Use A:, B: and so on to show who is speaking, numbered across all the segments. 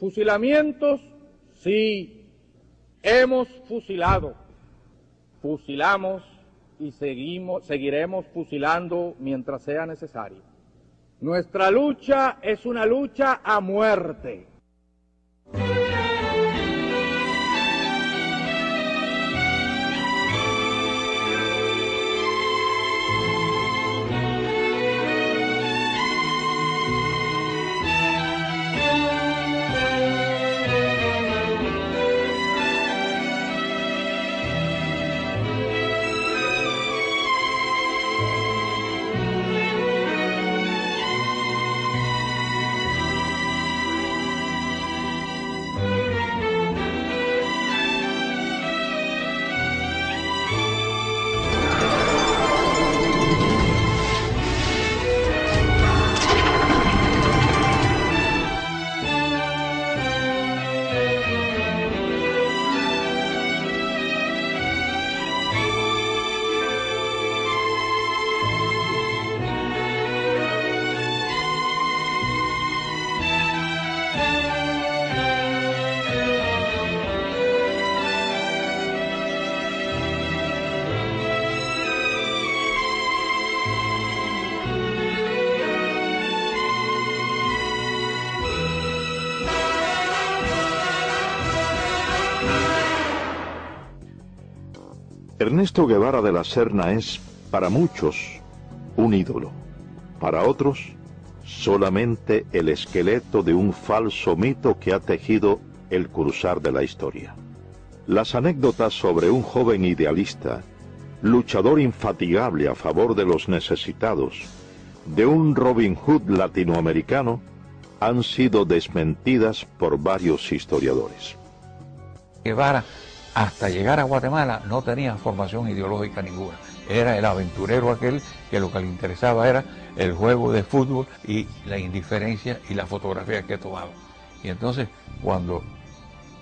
A: Fusilamientos, sí, hemos fusilado, fusilamos y seguiremos fusilando mientras sea necesario. Nuestra lucha es una lucha a muerte.
B: Ernesto Guevara de la Serna es, para muchos, un ídolo. Para otros, solamente el esqueleto de un falso mito que ha tejido el cruzar de la historia. Las anécdotas sobre un joven idealista, luchador infatigable a favor de los necesitados, de un Robin Hood latinoamericano, han sido desmentidas por varios historiadores.
C: Guevara, hasta llegar a Guatemala, no tenía formación ideológica ninguna. Era el aventurero aquel que lo que le interesaba era el juego de fútbol y la indiferencia y la fotografía que tomaba. Y entonces, cuando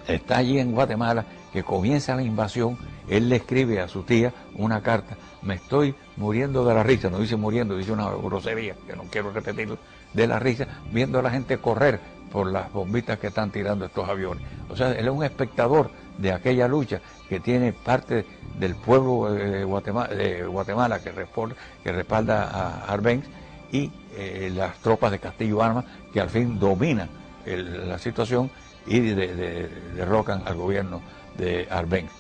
C: está allí en Guatemala, que comienza la invasión, él le escribe a su tía una carta: me estoy muriendo de la risa, no dice muriendo, dice una grosería, que no quiero repetirlo, de la risa, viendo a la gente correr por las bombitas que están tirando estos aviones. O sea, él es un espectador de aquella lucha que tiene parte del pueblo de Guatemala que respalda a Arbenz y las tropas de Castillo Armas que al fin dominan la situación y derrocan al gobierno de Arbenz.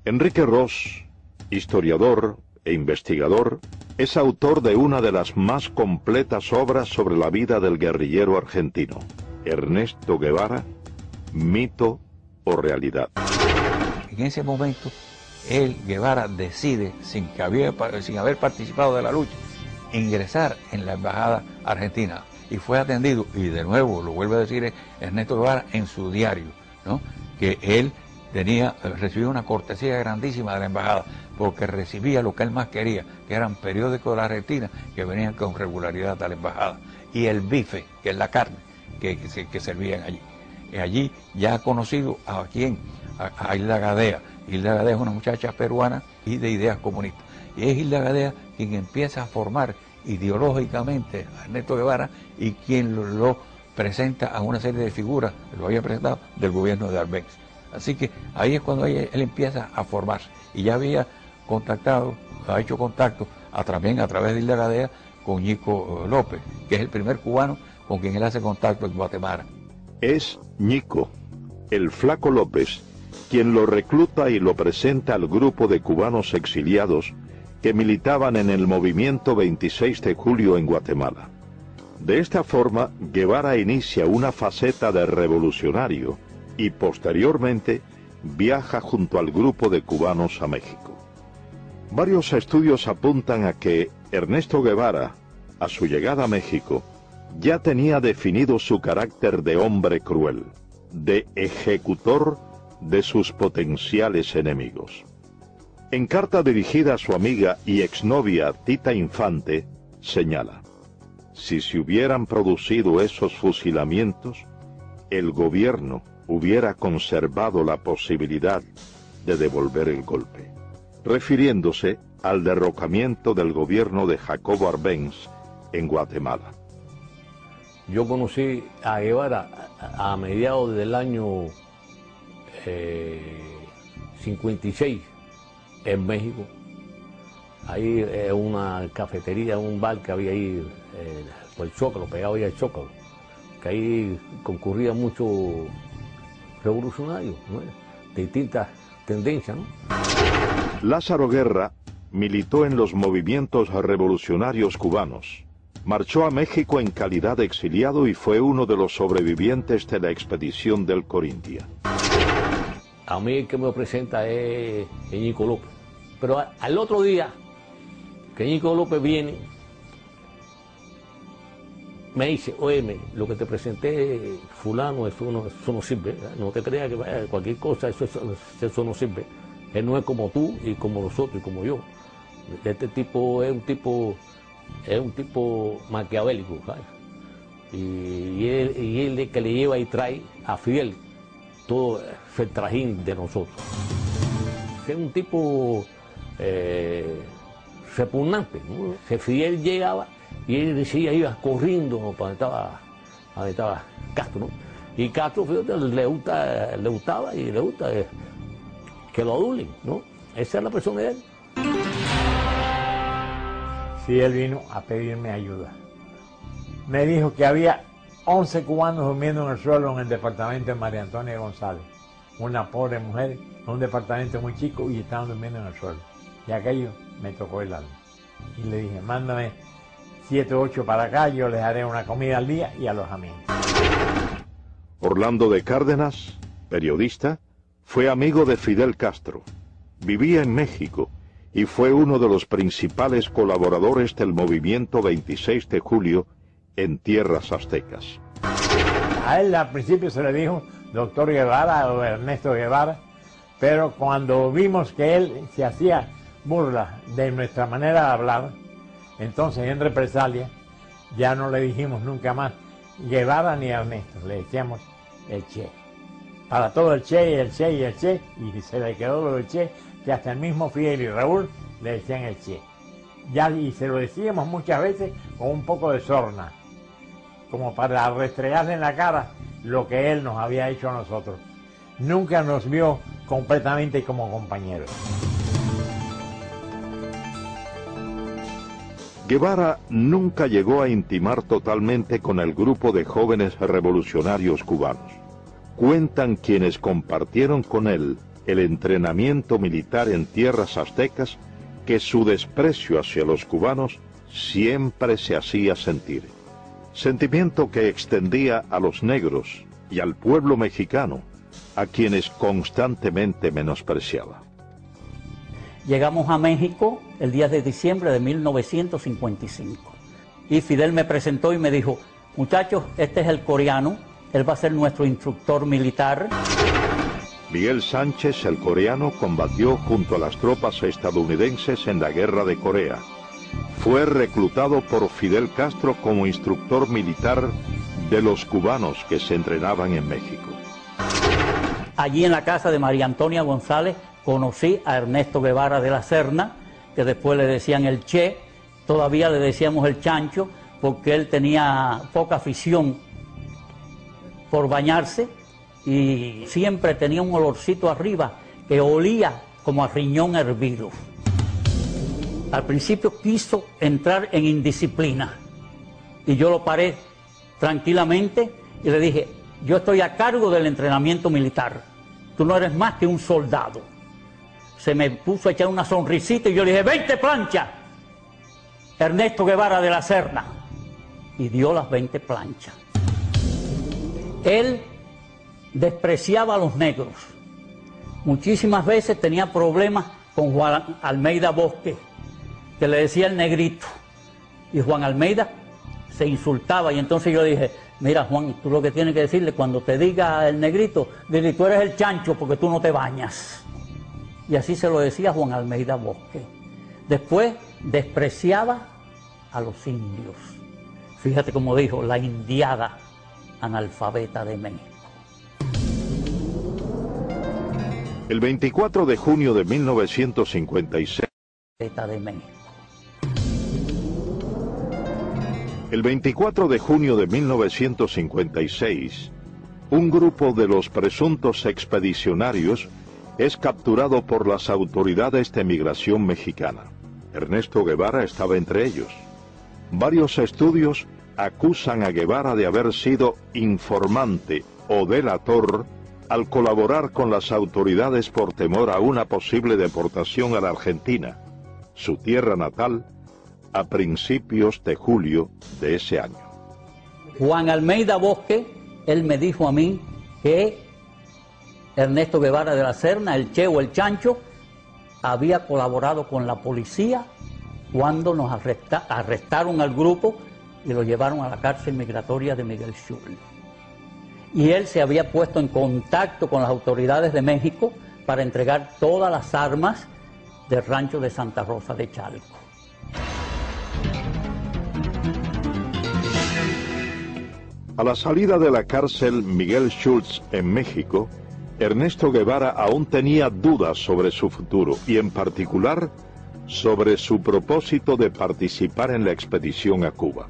B: Enrique Ros, historiador e investigador, es autor de una de las más completas obras sobre la vida del guerrillero argentino, Ernesto Guevara, mito o realidad.
C: En ese momento, Guevara decide, sin haber participado de la lucha, ingresar en la embajada argentina. Y fue atendido, y de nuevo lo vuelve a decir Ernesto Guevara en su diario, ¿no?, que él recibió una cortesía grandísima de la embajada, porque recibía lo que él más quería, que eran periódicos de la Argentina que venían con regularidad a la embajada, y el bife, que es la carne que servían allí. Y allí ya ha conocido a Hilda Gadea. Hilda Gadea es una muchacha peruana y de ideas comunistas. Y es Hilda Gadea quien empieza a formar ideológicamente a Ernesto Guevara y quien lo presenta a una serie de figuras, lo había presentado, del gobierno de Arbenz. Así que ahí es cuando él empieza a formarse. Y ya había ha hecho contacto también a través de Hilda Gadea con Ñico López, que es el primer cubano con quien él hace contacto en Guatemala.
B: Es Ñico, el Flaco López, quien lo recluta y lo presenta al grupo de cubanos exiliados que militaban en el movimiento 26 de julio en Guatemala. De esta forma, Guevara inicia una faceta de revolucionario y posteriormente viaja junto al grupo de cubanos a México. Varios estudios apuntan a que Ernesto Guevara, a su llegada a México, ya tenía definido su carácter de hombre cruel, de ejecutor de sus potenciales enemigos. En carta dirigida a su amiga y exnovia Tita Infante, señala: si se hubieran producido esos fusilamientos, el gobierno hubiera conservado la posibilidad de devolver el golpe, refiriéndose al derrocamiento del gobierno de Jacobo Arbenz en Guatemala.
D: Yo conocí a Guevara a mediados del año 56 en México. Ahí una cafetería, un bar que había ahí, por el Zócalo, pegado ahí al Zócalo, que ahí concurría mucho revolucionarios, ¿no? De distintas tendencias, ¿no?
B: Lázaro Guerra militó en los movimientos revolucionarios cubanos. Marchó a México en calidad de exiliado y fue uno de los sobrevivientes de la expedición del Corintia.
D: A mí el que me presenta es Ñico López. Pero al otro día que Ñico López viene, me dice, óyeme, lo que te presenté fulano, eso no sirve, ¿verdad? No te creas que vaya, cualquier cosa, eso no sirve. Él no es como tú y como nosotros y como yo. Este tipo es un tipo maquiavélico, ¿sabes? Y él es que le lleva y trae a Fidel todo el trajín de nosotros. Es un tipo repugnante, ¿no? Que Fidel llegaba y él decía, iba corriendo, ¿no?, para donde estaba Castro, ¿no? Y Castro, fíjate, le gustaba que lo adulen, ¿no? Esa es la persona de él.
E: Sí, él vino a pedirme ayuda. Me dijo que había 11 cubanos durmiendo en el suelo en el departamento de María Antonia González. Una pobre mujer en un departamento muy chico y estaban durmiendo en el suelo. Y aquello me tocó el alma. Y le dije, mándame 7 o 8 para acá, yo les haré una comida al día y alojamiento.
B: Orlando de Cárdenas, periodista, fue amigo de Fidel Castro. Vivía en México y fue uno de los principales colaboradores del movimiento 26 de julio en tierras aztecas.
E: A él al principio se le dijo doctor Guevara o Ernesto Guevara, pero cuando vimos que él se hacía burla de nuestra manera de hablar, entonces en represalia ya no le dijimos nunca más Guevara ni Ernesto, le decíamos el Che. Para todo el Che y el Che y el Che, y se le quedó lo del Che, que hasta el mismo Fidel y Raúl le decían el Che. Ya, y se lo decíamos muchas veces con un poco de sorna, como para restregarle en la cara lo que él nos había hecho a nosotros. Nunca nos vio completamente como compañeros.
B: Guevara nunca llegó a intimar totalmente con el grupo de jóvenes revolucionarios cubanos. Cuentan quienes compartieron con él el entrenamiento militar en tierras aztecas que su desprecio hacia los cubanos siempre se hacía sentir. Sentimiento que extendía a los negros y al pueblo mexicano, a quienes constantemente menospreciaba.
F: Llegamos a México el 10 de diciembre de 1955 y Fidel me presentó y me dijo, muchachos, este es el coreano, él va a ser nuestro instructor militar.
B: Miguel Sánchez, el coreano, combatió junto a las tropas estadounidenses en la Guerra de Corea. Fue reclutado por Fidel Castro como instructor militar de los cubanos que se entrenaban en México.
F: Allí en la casa de María Antonia González conocí a Ernesto Guevara de la Serna, que después le decían el Che, todavía le decíamos el Chancho, porque él tenía poca afición por bañarse y siempre tenía un olorcito arriba que olía como a riñón hervido. Al principio quiso entrar en indisciplina y yo lo paré tranquilamente y le dije, yo estoy a cargo del entrenamiento militar, tú no eres más que un soldado. Se me puso a echar una sonrisita y yo le dije, 20 planchas, Ernesto Guevara de la Serna, y dio las 20 planchas. Él despreciaba a los negros. Muchísimas veces tenía problemas con Juan Almeida Bosque, que le decía el negrito, y Juan Almeida se insultaba, y entonces yo dije, mira Juan, tú lo que tienes que decirle cuando te diga el negrito, dile, tú eres el chancho porque tú no te bañas. Y así se lo decía Juan Almeida Bosque. Después despreciaba a los indios. Fíjate cómo dijo, la indiada analfabeta de México.
B: El 24 de junio de 1956,
F: De México.
B: El 24 de junio de 1956, un grupo de los presuntos expedicionarios es capturado por las autoridades de migración mexicana. Ernesto Guevara estaba entre ellos. Varios estudios acusan a Guevara de haber sido informante o delator al colaborar con las autoridades por temor a una posible deportación a la Argentina, su tierra natal, a principios de julio de ese año.
F: Juan Almeida Bosque, él me dijo a mí que Ernesto Guevara de la Serna, el Che o el Chancho, había colaborado con la policía cuando nos arrestaron al grupo y lo llevaron a la cárcel migratoria de Miguel Schultz. Y él se había puesto en contacto con las autoridades de México para entregar todas las armas del rancho de Santa Rosa de Chalco.
B: A la salida de la cárcel Miguel Schultz en México, Ernesto Guevara aún tenía dudas sobre su futuro y en particular sobre su propósito de participar en la expedición a Cuba.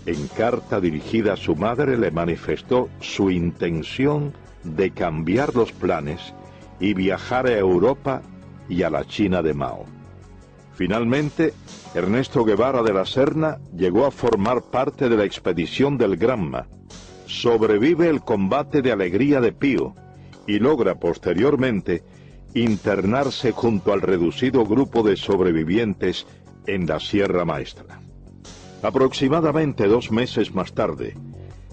B: En carta dirigida a su madre le manifestó su intención de cambiar los planes y viajar a Europa y a la China de Mao. Finalmente, Ernesto Guevara de la Serna llegó a formar parte de la expedición del Granma, sobrevive el combate de Alegría de Pío y logra posteriormente internarse junto al reducido grupo de sobrevivientes en la Sierra Maestra. Aproximadamente 2 meses más tarde,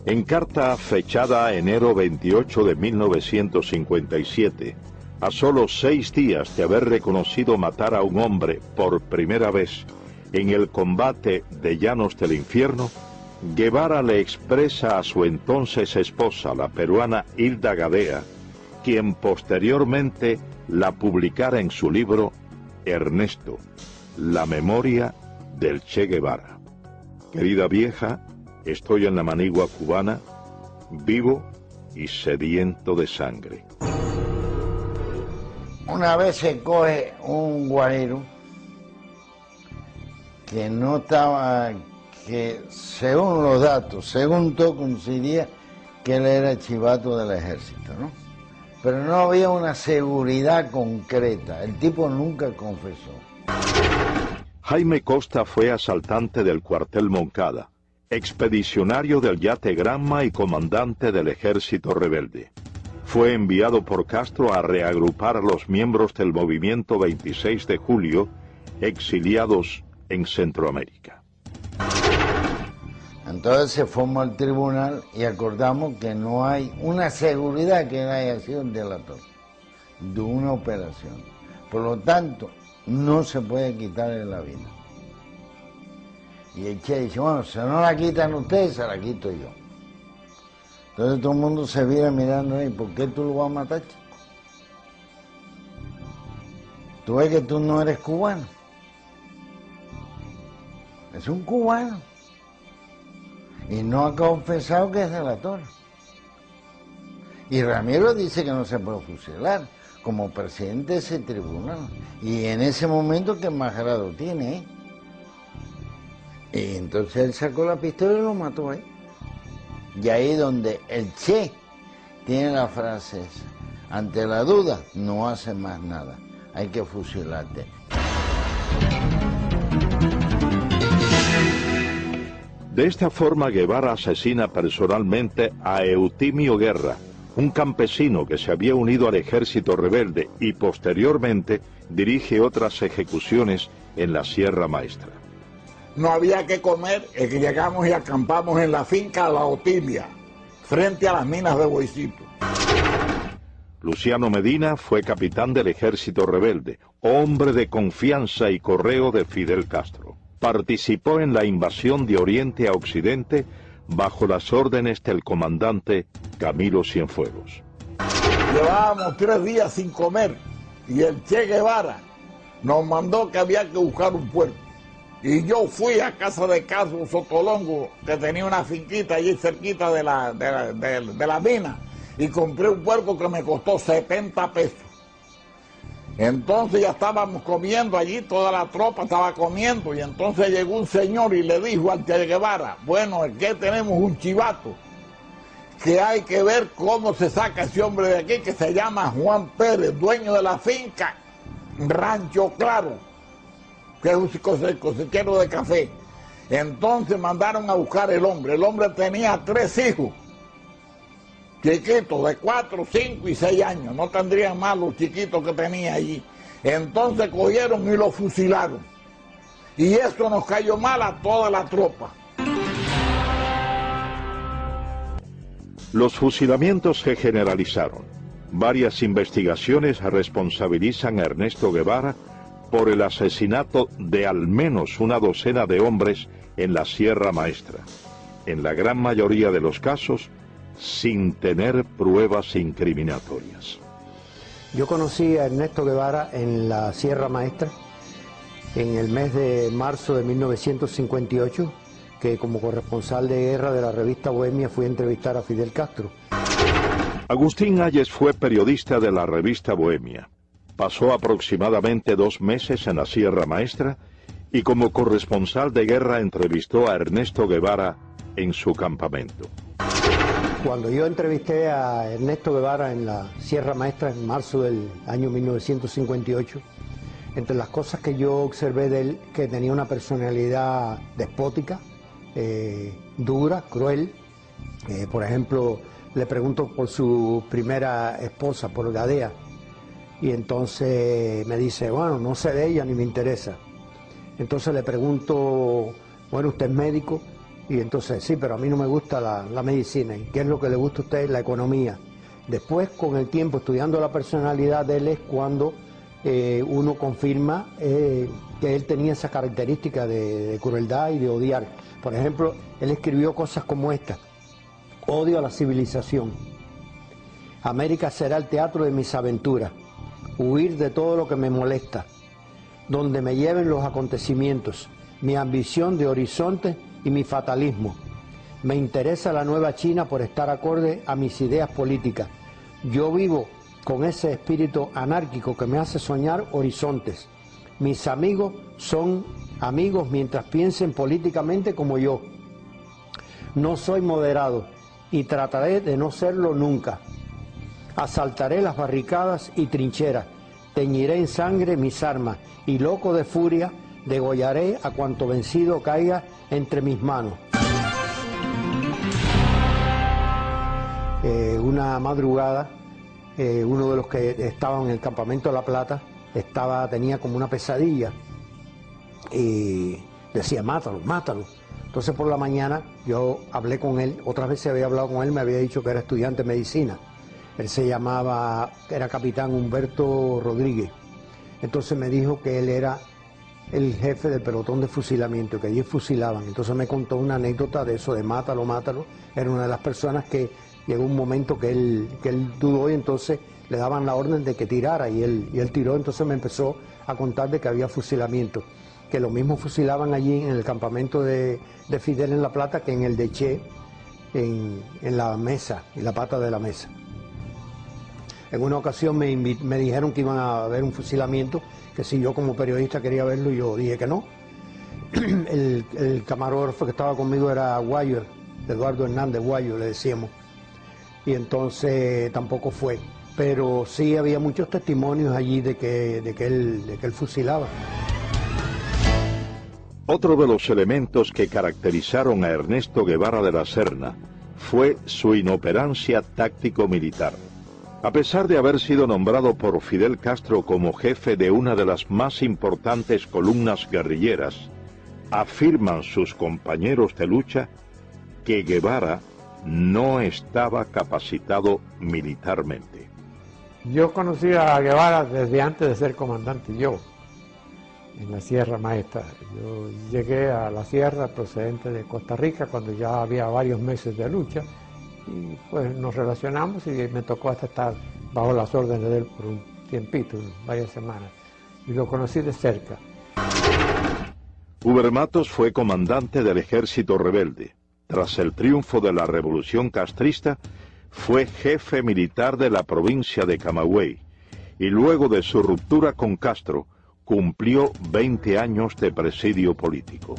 B: en carta fechada enero 28 de 1957, a solo 6 días de haber reconocido matar a un hombre por primera vez en el combate de Llanos del Infierno, Guevara le expresa a su entonces esposa, la peruana Hilda Gadea, quien posteriormente la publicara en su libro Ernesto, la memoria del Che Guevara. Querida vieja, estoy en la manigua cubana, vivo y sediento de sangre.
G: Una vez se coge un guairo que no estaba, que según los datos, según todo coincidía que él era chivato del ejército, ¿no? Pero no había una seguridad concreta, el tipo nunca confesó.
B: Jaime Costa fue asaltante del cuartel Moncada, expedicionario del yate Granma y comandante del ejército rebelde. Fue enviado por Castro a reagrupar a los miembros del movimiento 26 de julio, exiliados en Centroamérica.
G: Entonces se formó el tribunal y acordamos que no hay una seguridad que él haya sido un delator de una operación. Por lo tanto, no se puede quitarle la vida. Y el Che dice, bueno, si no la quitan ustedes, se la quito yo. Entonces todo el mundo se viene mirando ahí, ¿por qué tú lo vas a matar, chico? Tú ves que tú no eres cubano. Es un cubano. Y no ha confesado que es delator. Y Ramiro dice que no se puede fusilar como presidente de ese tribunal. Y en ese momento, ¿qué más grado tiene? Y entonces él sacó la pistola y lo mató ahí. Y ahí donde el Che tiene la frase esa, ante la duda no hace más nada, hay que fusilarte.
B: De esta forma Guevara asesina personalmente a Eutimio Guerra, un campesino que se había unido al ejército rebelde y posteriormente dirige otras ejecuciones en la Sierra Maestra.
H: No había que comer, es que llegamos y acampamos en la finca La Otimia, frente a las minas de Boicito.
B: Luciano Medina fue capitán del ejército rebelde, hombre de confianza y correo de Fidel Castro. Participó en la invasión de Oriente a Occidente bajo las órdenes del comandante Camilo Cienfuegos.
H: Llevábamos 3 días sin comer y el Che Guevara nos mandó que había que buscar un puerco. Y yo fui a casa de Carlos Sotolongo, que tenía una finquita allí cerquita de la mina, y compré un puerco que me costó 70 pesos. Entonces ya estábamos comiendo allí, toda la tropa estaba comiendo, y entonces llegó un señor y le dijo al Che Guevara, bueno, es que tenemos un chivato, que hay que ver cómo se saca ese hombre de aquí, que se llama Juan Pérez, dueño de la finca Rancho Claro, que es un cosechero de café. Entonces mandaron a buscar el hombre tenía 3 hijos, chiquitos de 4, 5 y 6 años, no tendrían más los chiquitos que tenía allí. Entonces cogieron y lo fusilaron. Y eso nos cayó mal a toda la tropa.
B: Los fusilamientos se generalizaron. Varias investigaciones responsabilizan a Ernesto Guevara por el asesinato de al menos una docena de hombres en la Sierra Maestra. En la gran mayoría de los casos, sin tener pruebas incriminatorias.
I: Yo conocí a Ernesto Guevara en la Sierra Maestra en el mes de marzo de 1958, que como corresponsal de guerra de la revista Bohemia fui a entrevistar a Fidel Castro.
B: Agustín Hayes fue periodista de la revista Bohemia. Pasó aproximadamente 2 meses en la Sierra Maestra y como corresponsal de guerra entrevistó a Ernesto Guevara en su campamento.
I: Cuando yo entrevisté a Ernesto Guevara en la Sierra Maestra en marzo del año 1958, entre las cosas que yo observé de él, que tenía una personalidad despótica, dura, cruel. Por ejemplo, le pregunto por su primera esposa, por Gadea, y entonces me dice, bueno, no sé de ella ni me interesa. Entonces le pregunto, bueno, ¿usted es médico? Y entonces, sí, pero a mí no me gusta la medicina. ¿Y qué es lo que le gusta a usted? La economía. Después, con el tiempo, estudiando la personalidad de él, es cuando uno confirma que él tenía esa característica de crueldad y de odiar. Por ejemplo, él escribió cosas como esta: odio a la civilización. América será el teatro de mis aventuras. Huir de todo lo que me molesta. Donde me lleven los acontecimientos. Mi ambición de horizonte y mi fatalismo. Me interesa la nueva China por estar acorde a mis ideas políticas. Yo vivo con ese espíritu anárquico que me hace soñar horizontes. Mis amigos son amigos mientras piensen políticamente como yo. No soy moderado y trataré de no serlo nunca. Asaltaré las barricadas y trincheras, teñiré en sangre mis armas y loco de furia degollaré a cuanto vencido caiga entre mis manos. Una madrugada, uno de los que estaban en el campamento de La Plata tenía como una pesadilla y decía, mátalo, mátalo. Entonces por la mañana yo hablé con él, otras veces había hablado con él, me había dicho que era estudiante de medicina. Él se llamaba, era capitán Humberto Rodríguez. Entonces me dijo que él era el jefe del pelotón de fusilamiento, que allí fusilaban. Entonces me contó una anécdota de eso, de mátalo, mátalo. Era una de las personas que llegó un momento que él dudó y entonces le daban la orden de que tirara y él tiró. Entonces me empezó a contar de que había fusilamiento, que lo mismo fusilaban allí en el campamento de Fidel en La Plata que en el de Che, en la mesa, en la pata de la mesa. En una ocasión me dijeron que iban a haber un fusilamiento, que si yo como periodista quería verlo, yo dije que no. El camarógrafo que estaba conmigo era Guayo, Eduardo Hernández Guayo, le decíamos. Y entonces tampoco fue. Pero sí había muchos testimonios allí de que él fusilaba.
B: Otro de los elementos que caracterizaron a Ernesto Guevara de la Serna fue su inoperancia táctico-militar. A pesar de haber sido nombrado por Fidel Castro como jefe de una de las más importantes columnas guerrilleras, afirman sus compañeros de lucha que Guevara no estaba capacitado militarmente.
E: Yo conocí a Guevara desde antes de ser comandante yo, en la Sierra Maestra. Yo llegué a la sierra procedente de Costa Rica cuando ya había varios meses de lucha. Y pues nos relacionamos y me tocó hasta estar bajo las órdenes de él por un tiempito, varias semanas, y lo conocí de cerca.
B: Uber Matos fue comandante del ejército rebelde. Tras el triunfo de la revolución castrista, fue jefe militar de la provincia de Camagüey y luego de su ruptura con Castro, cumplió 20 años de presidio político.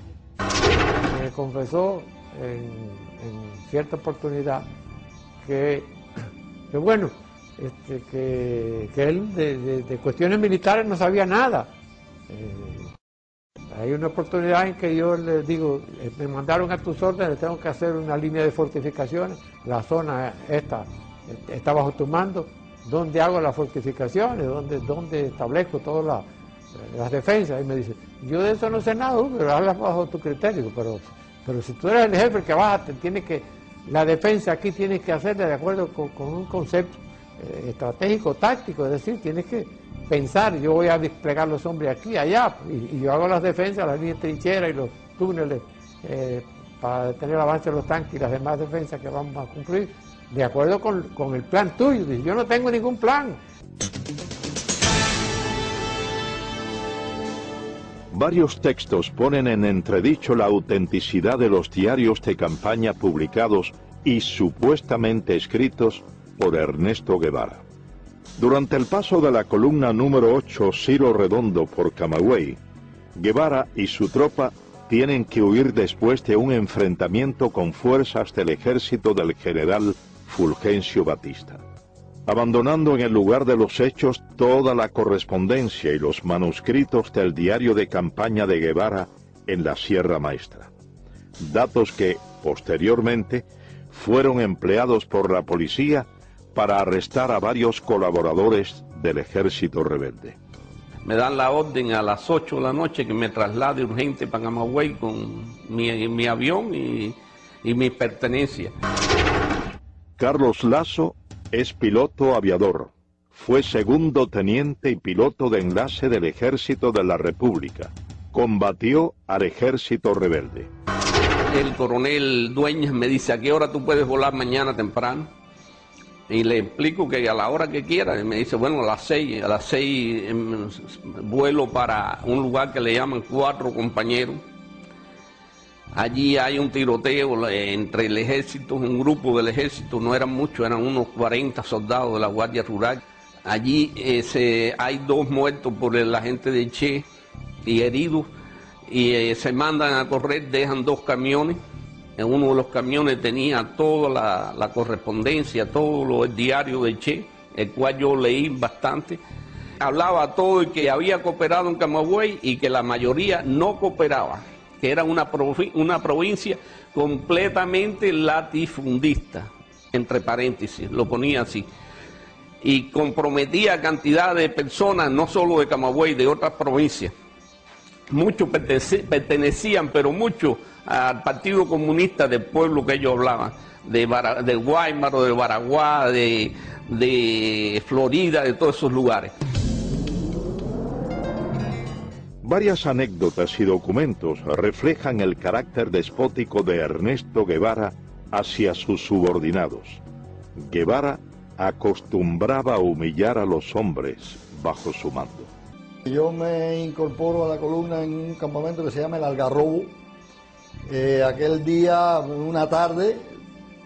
E: Me confesó en cierta oportunidad que bueno, que él de cuestiones militares no sabía nada. Hay una oportunidad en que yo le digo, me mandaron a tus órdenes, tengo que hacer una línea de fortificaciones, la zona esta está bajo tu mando, ¿dónde hago las fortificaciones? ¿Dónde establezco todas las defensas? Y me dice, yo de eso no sé nada, pero hablas bajo tu criterio, pero si tú eres el jefe que vas, la defensa aquí tienes que hacerla de acuerdo con un concepto estratégico, táctico, es decir, tienes que pensar, yo voy a desplegar los hombres aquí, allá, y yo hago las defensas, las líneas de trinchera y los túneles para detener el avance de los tanques y las demás defensas que vamos a cumplir, de acuerdo con el plan tuyo. Dice, yo no tengo ningún plan.
B: Varios textos ponen en entredicho la autenticidad de los diarios de campaña publicados y supuestamente escritos por Ernesto Guevara. Durante el paso de la columna número 8 Ciro Redondo por Camagüey, Guevara y su tropa tienen que huir después de un enfrentamiento con fuerzas del ejército del general Fulgencio Batista, abandonando en el lugar de los hechos toda la correspondencia y los manuscritos del diario de campaña de Guevara en la Sierra Maestra. Datos que, posteriormente, fueron empleados por la policía para arrestar a varios colaboradores del ejército rebelde.
J: Me dan la orden a las 8 de la noche que me traslade urgente para Camagüey con mi avión y mis pertenencias.
B: Carlos Lazo es piloto aviador. Fue segundo teniente y piloto de enlace del Ejército de la República. Combatió al ejército rebelde.
J: El coronel Dueñas me dice, ¿a qué hora tú puedes volar mañana temprano? Y le explico que a la hora que quiera. Y me dice, bueno, a las 6 vuelo para un lugar que le llaman Cuatro Compañeros. Allí hay un tiroteo entre el ejército, un grupo del ejército, no eran muchos, eran unos 40 soldados de la Guardia Rural. Allí hay 2 muertos por el agente de Che y heridos, y se mandan a correr, dejan 2 camiones. En uno de los camiones tenía toda la correspondencia, todo el diario de Che, el cual yo leí bastante. Hablaba todo y que había cooperado en Camagüey y que la mayoría no cooperaba, que era una provincia completamente latifundista, entre paréntesis, lo ponía así. Y comprometía a cantidad de personas, no solo de Camagüey, de otras provincias. Muchos pertenecían, pero muchos, al Partido Comunista del pueblo que ellos hablaban, de Guaymaro, de Baraguá, de Florida, de todos esos lugares.
B: Varias anécdotas y documentos reflejan el carácter despótico de Ernesto Guevara hacia sus subordinados. Guevara acostumbraba a humillar a los hombres bajo su mando.
K: Yo me incorporo a la columna en un campamento que se llama El Algarrobo. Aquel día, una tarde,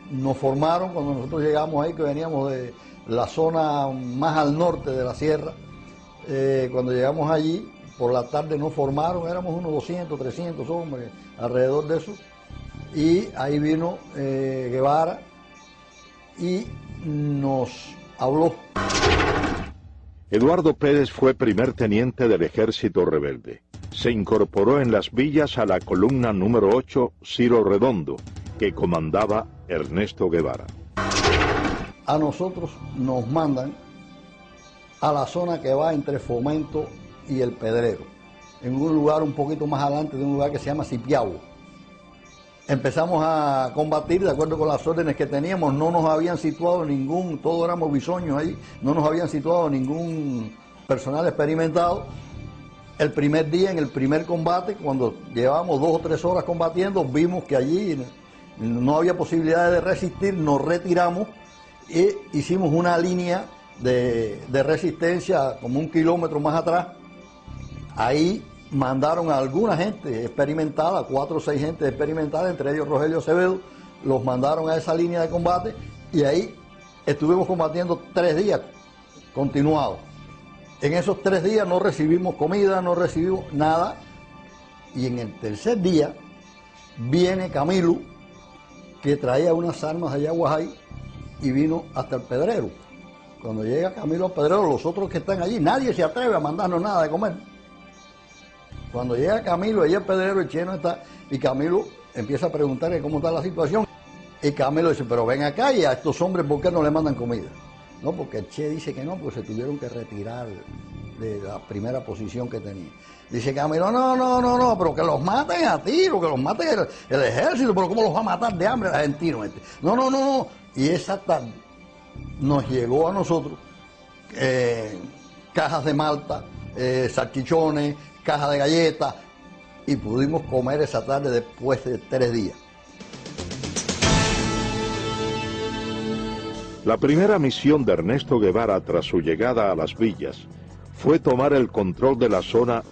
K: nos formaron cuando nosotros llegamos ahí, que veníamos de la zona más al norte de la sierra. Cuando llegamos allí, por la tarde nos formaron, éramos unos 200, 300 hombres, alrededor de eso. Y ahí vino Guevara y nos habló.
B: Eduardo Pérez fue primer teniente del ejército rebelde. Se incorporó en las villas a la columna número 8 Ciro Redondo, que comandaba Ernesto Guevara.
K: A nosotros nos mandan a la zona que va entre Fomento y El Pedrero, en un lugar un poquito más adelante de un lugar que se llama Cipiao. Empezamos a combatir de acuerdo con las órdenes que teníamos, no nos habían situado todos éramos bisoños ahí, no nos habían situado ningún personal experimentado. El primer día, en el primer combate, cuando llevábamos 2 o 3 horas combatiendo, vimos que allí no había posibilidad de resistir, nos retiramos y hicimos una línea de resistencia como 1 kilómetro más atrás. Ahí mandaron a alguna gente experimentada, 4 o 6 gente experimentada, entre ellos Rogelio Acevedo, los mandaron a esa línea de combate y ahí estuvimos combatiendo 3 días continuados. En esos 3 días no recibimos comida, no recibimos nada. Y en el tercer día viene Camilo, que traía unas armas de Yaguajay, y vino hasta el Pedrero. Cuando llega Camilo al Pedrero, los otros que están allí, nadie se atreve a mandarnos nada de comer. Cuando llega Camilo, allí al Pedrero, el Che no está, y Camilo empieza a preguntarle cómo está la situación. Y Camilo dice, pero ven acá, y a estos hombres, ¿por qué no le mandan comida? No, porque el Che dice que no, pues se tuvieron que retirar de la primera posición que tenía. Dice Camilo, no, pero que los maten a tiro, que los maten el ejército, pero ¿cómo los va a matar de hambre el argentino este? No. Y esa tarde nos llegó a nosotros cajas de malta, salchichones, cajas de galletas, y pudimos comer esa tarde después de 3 días.
B: La primera misión de Ernesto Guevara tras su llegada a las villas fue tomar el control de la zona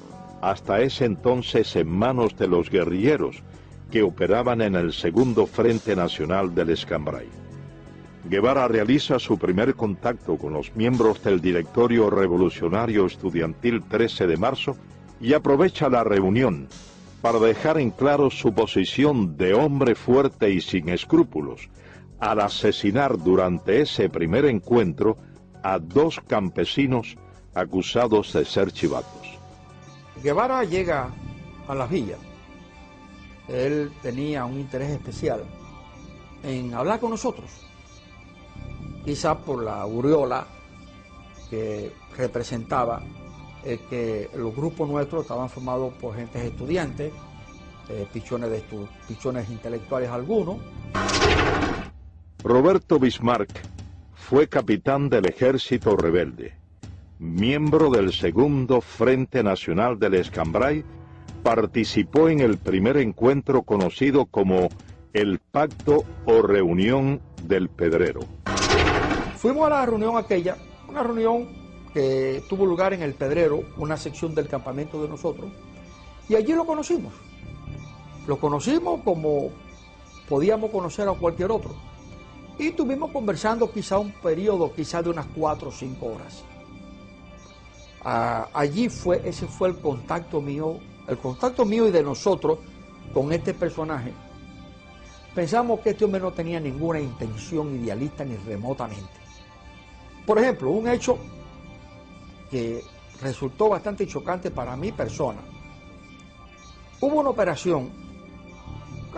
B: hasta ese entonces en manos de los guerrilleros que operaban en el segundo Frente Nacional del Escambray. Guevara realiza su primer contacto con los miembros del Directorio Revolucionario Estudiantil 13 de marzo y aprovecha la reunión para dejar en claro su posición de hombre fuerte y sin escrúpulos al asesinar durante ese primer encuentro a 2 campesinos acusados de ser chivatos.
L: Guevara llega a las villas. Él tenía un interés especial en hablar con nosotros, quizás por la aureola que representaba que los grupos nuestros estaban formados por gentes estudiantes, pichones intelectuales algunos.
B: Roberto Bismarck fue capitán del Ejército Rebelde, miembro del segundo Frente Nacional del Escambray, participó en el primer encuentro conocido como el Pacto o Reunión del Pedrero.
L: Fuimos a la reunión aquella, una reunión que tuvo lugar en el Pedrero, una sección del campamento de nosotros, y allí lo conocimos. Lo conocimos como podíamos conocer a cualquier otro. Y estuvimos conversando quizá un periodo quizá de unas 4 o 5 horas. Ese fue el contacto mío y de nosotros con este personaje. Pensamos que este hombre no tenía ninguna intención idealista ni remotamente. Por ejemplo, un hecho que resultó bastante chocante para mi persona. Hubo una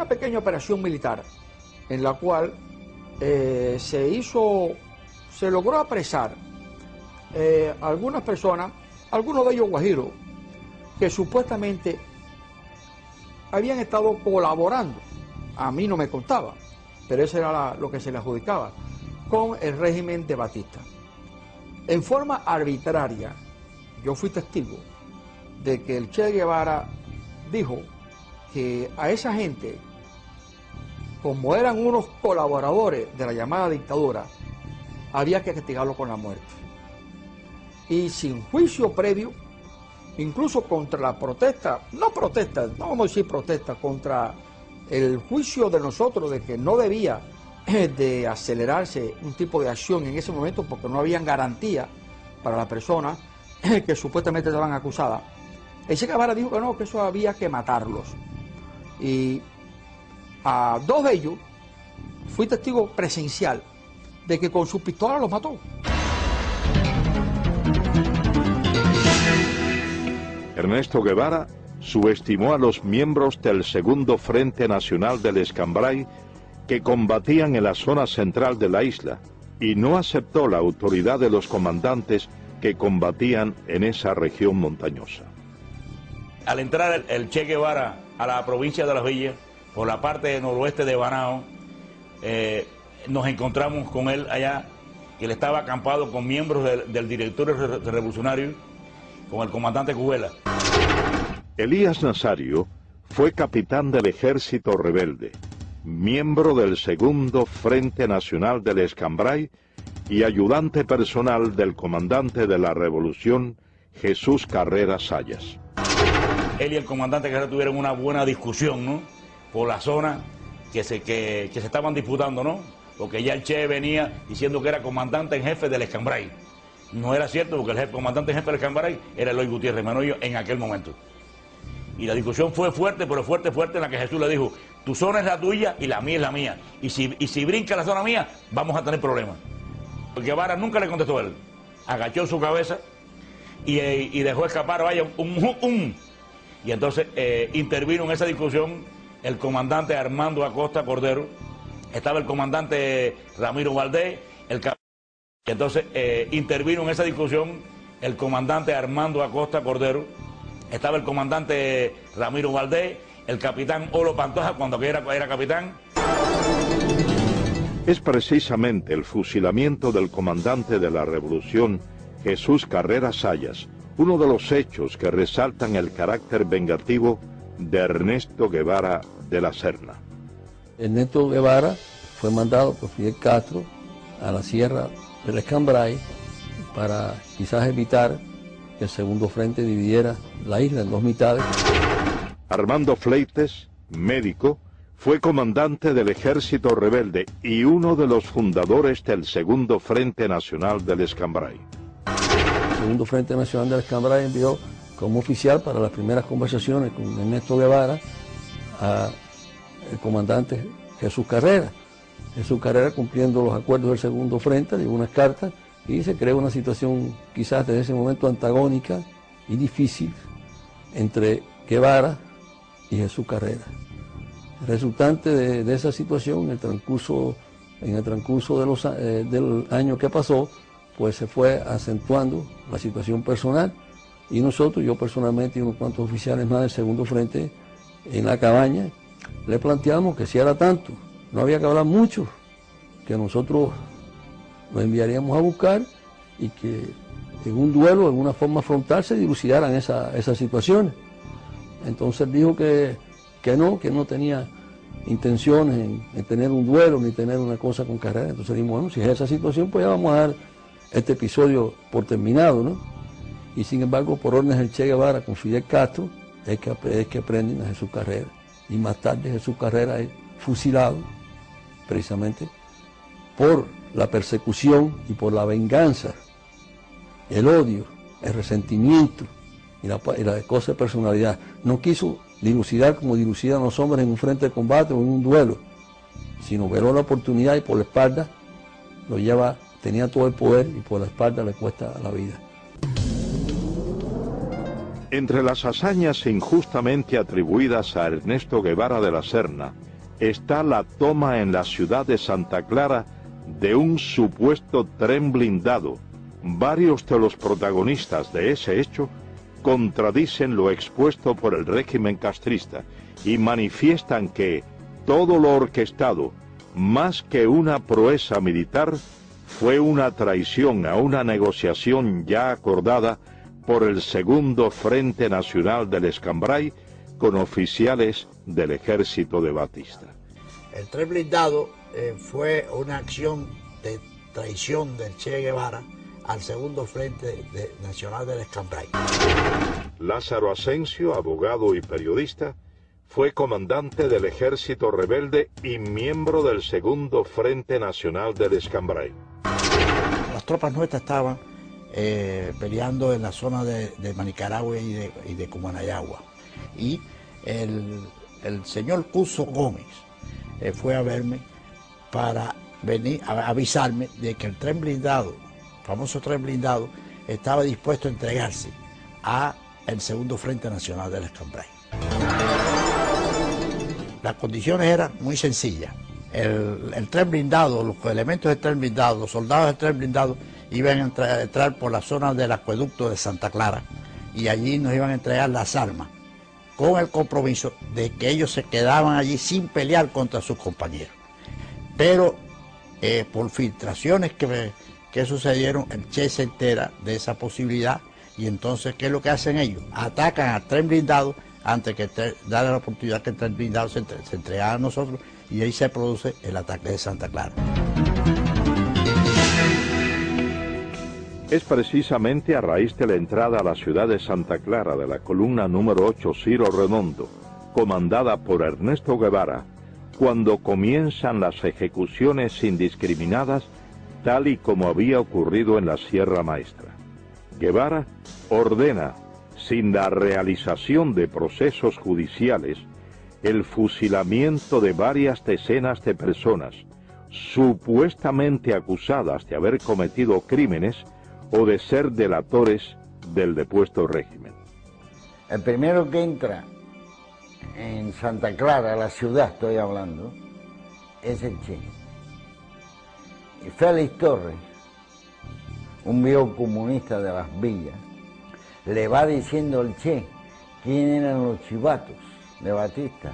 L: pequeña operación militar, en la cual se logró apresar algunas personas, algunos de ellos guajiros, que supuestamente habían estado colaborando, a mí no me contaba, pero eso era lo que se le adjudicaba, con el régimen de Batista. En forma arbitraria, yo fui testigo de que el Che Guevara dijo que a esa gente, como eran unos colaboradores de la llamada dictadura, había que castigarlo con la muerte. Y sin juicio previo, incluso contra la protesta, no vamos a decir protesta, contra el juicio de nosotros de que no debía de acelerarse un tipo de acción en ese momento porque no habían garantía para la persona que supuestamente estaban acusadas. El Che Guevara dijo que no, que eso había que matarlos. Y a 2 de ellos fui testigo presencial de que con su pistola los mató.
B: Ernesto Guevara subestimó a los miembros del segundo Frente Nacional del Escambray que combatían en la zona central de la isla y no aceptó la autoridad de los comandantes que combatían en esa región montañosa.
M: Al entrar el Che Guevara a la provincia de Las Villas, por la parte noroeste de Banao, nos encontramos con él allá, que él estaba acampado con miembros del directorio revolucionario, con el comandante Cubela.
B: Elías Nazario fue capitán del Ejército Rebelde, miembro del segundo Frente Nacional del Escambray y ayudante personal del comandante de la Revolución, Jesús Carrera Sayas.
M: Él y el comandante Carrera tuvieron una buena discusión, ¿no?, por la zona que se estaban disputando, ¿no?, porque ya el Che venía diciendo que era comandante en jefe del Escambray no era cierto porque el comandante jefe del Escambray era Eloy Gutiérrez Manoyo en aquel momento. Y la discusión fue fuerte, pero fuerte, en la que Jesús le dijo, tu zona es la tuya y la mía es la mía. Y si brinca la zona mía, vamos a tener problemas. Porque Guevara nunca le contestó a él. Agachó su cabeza y dejó escapar, vaya, Y entonces intervino en esa discusión el comandante Armando Acosta Cordero, estaba el comandante Ramiro Valdés, entonces intervino en esa discusión el comandante Armando Acosta Cordero, estaba el comandante Ramiro Valdés, el capitán Olo Pantoja cuando era capitán.
B: Es precisamente el fusilamiento del comandante de la Revolución, Jesús Carrera Sayas, uno de los hechos que resaltan el carácter vengativo de Ernesto Guevara de la Serna.
N: Ernesto Guevara fue mandado por Fidel Castro a la sierra del Escambray para quizás evitar que el segundo frente dividiera la isla en dos mitades.
B: Armando Fleites, médico, fue comandante del ejército rebelde y uno de los fundadores del Segundo Frente Nacional del Escambray.
N: El Segundo Frente Nacional del Escambray envió como oficial para las primeras conversaciones con Ernesto Guevara al comandante Jesús Carrera. Jesús Carrera, cumpliendo los acuerdos del Segundo Frente, dio unas cartas y se creó una situación quizás desde ese momento antagónica y difícil entre Guevara y Jesús Carrera. Resultante de esa situación, en el transcurso del año que pasó, pues se fue acentuando la situación personal y nosotros, yo personalmente y unos cuantos oficiales más del Segundo Frente, en la cabaña, le planteamos que si era tanto, no había que hablar mucho, que nosotros lo enviaríamos a buscar y que en un duelo, en una forma frontal, se dilucidaran esas situaciones. Entonces dijo que no tenía intenciones en tener un duelo ni tener una cosa con Carrera. Entonces dijimos, bueno, si es esa situación, pues ya vamos a dar este episodio por terminado, ¿no? Y sin embargo, por órdenes del Che Guevara con Fidel Castro, es que prenden a Jesús Carrera. Y más tarde Jesús Carrera es fusilado, precisamente, por la persecución y por la venganza, el odio, el resentimiento y la cosa de personalidad. No quiso dilucidar como dilucidan los hombres en un frente de combate o en un duelo, sino veló la oportunidad y por la espalda lo lleva, tenía todo el poder y por la espalda le cuesta la vida.
B: Entre las hazañas injustamente atribuidas a Ernesto Guevara de la Serna está la toma en la ciudad de Santa Clara de un supuesto tren blindado. Varios de los protagonistas de ese hecho contradicen lo expuesto por el régimen castrista y manifiestan que todo lo orquestado, más que una proeza militar, fue una traición a una negociación ya acordada por el Segundo Frente Nacional del Escambray con oficiales del ejército de Batista.
O: El tren blindado fue una acción de traición del Che Guevara al Segundo Frente Nacional del Escambray.
B: Lázaro Asensio, abogado y periodista, fue comandante del ejército rebelde y miembro del Segundo Frente Nacional del Escambray.
O: Las tropas nuestras estaban peleando en la zona de Manicaragua y de Cumanayagua. Y el señor Cuso Gómez fue a verme para venir a avisarme de que el tren blindado, famoso tren blindado, estaba dispuesto a entregarse a el Segundo Frente Nacional del Escambray. Las condiciones eran muy sencillas. El tren blindado, los elementos del tren blindado, los soldados del tren blindado iban a entrar por la zona del acueducto de Santa Clara y allí nos iban a entregar las armas con el compromiso de que ellos se quedaban allí sin pelear contra sus compañeros. Pero por filtraciones que sucedieron, el Che se entera de esa posibilidad y entonces, ¿qué es lo que hacen ellos? Atacan al tren blindado antes que darle la oportunidad que el tren blindado se entregara a nosotros y ahí se produce el ataque de Santa Clara.
B: Es precisamente a raíz de la entrada a la ciudad de Santa Clara de la columna número 8 Ciro Redondo, comandada por Ernesto Guevara, cuando comienzan las ejecuciones indiscriminadas tal y como había ocurrido en la Sierra Maestra. Guevara ordena, sin la realización de procesos judiciales, el fusilamiento de varias decenas de personas supuestamente acusadas de haber cometido crímenes o de ser delatores del depuesto régimen.
G: El primero que entra en Santa Clara, la ciudad estoy hablando, es el Che. Y Félix Torres, un viejo comunista de las villas, le va diciendo al Che quién eran los chivatos de Batista.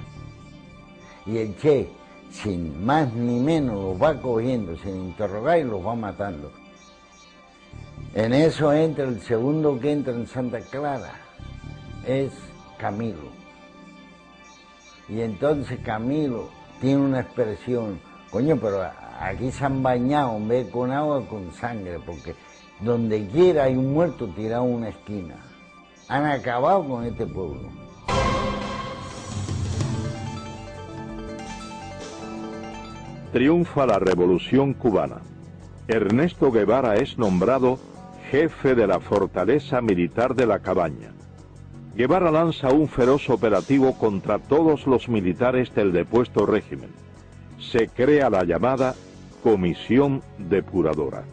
G: Y el Che, sin más ni menos, los va cogiendo, sin interrogar, y los va matando. En eso entra el segundo que entra en Santa Clara, es Camilo. Y entonces Camilo tiene una expresión, coño, pero aquí se han bañado en vez de con agua, con sangre, porque donde quiera hay un muerto tirado en una esquina. Han acabado con este pueblo.
B: Triunfa la Revolución Cubana. Ernesto Guevara es nombrado jefe de la fortaleza militar de La Cabaña. Guevara lanza un feroz operativo contra todos los militares del depuesto régimen. Se crea la llamada Comisión Depuradora.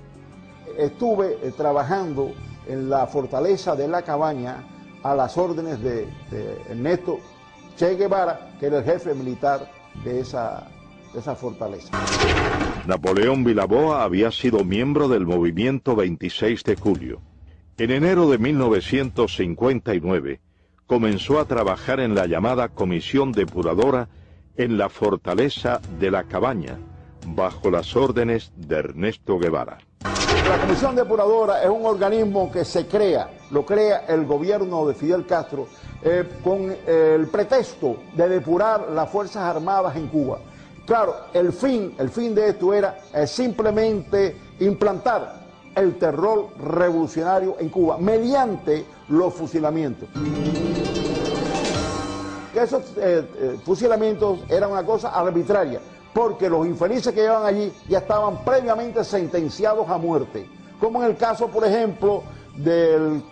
P: Estuve trabajando en la fortaleza de La Cabaña a las órdenes de Ernesto Che Guevara, que era el jefe militar de esa fortaleza.
B: Napoleón Vilaboa había sido miembro del movimiento 26 de julio. En enero de 1959 comenzó a trabajar en la llamada Comisión Depuradora en la fortaleza de La Cabaña, bajo las órdenes de Ernesto Guevara.
P: La Comisión Depuradora es un organismo que se crea, lo crea el gobierno de Fidel Castro con el pretexto de depurar las Fuerzas Armadas en Cuba. Claro, el fin de esto era simplemente implantar el terror revolucionario en Cuba mediante los fusilamientos. Esos fusilamientos eran una cosa arbitraria, porque los infelices que llevaban allí ya estaban previamente sentenciados a muerte, como en el caso, por ejemplo, del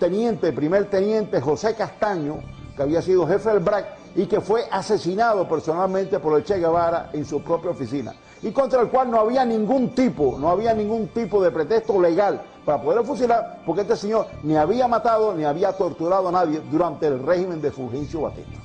P: primer teniente José Castaño, que había sido jefe del BRAC y que fue asesinado personalmente por el Che Guevara en su propia oficina, y contra el cual no había ningún tipo de pretexto legal para poder fusilar, porque este señor ni había matado ni había torturado a nadie durante el régimen de Fulgencio Batista.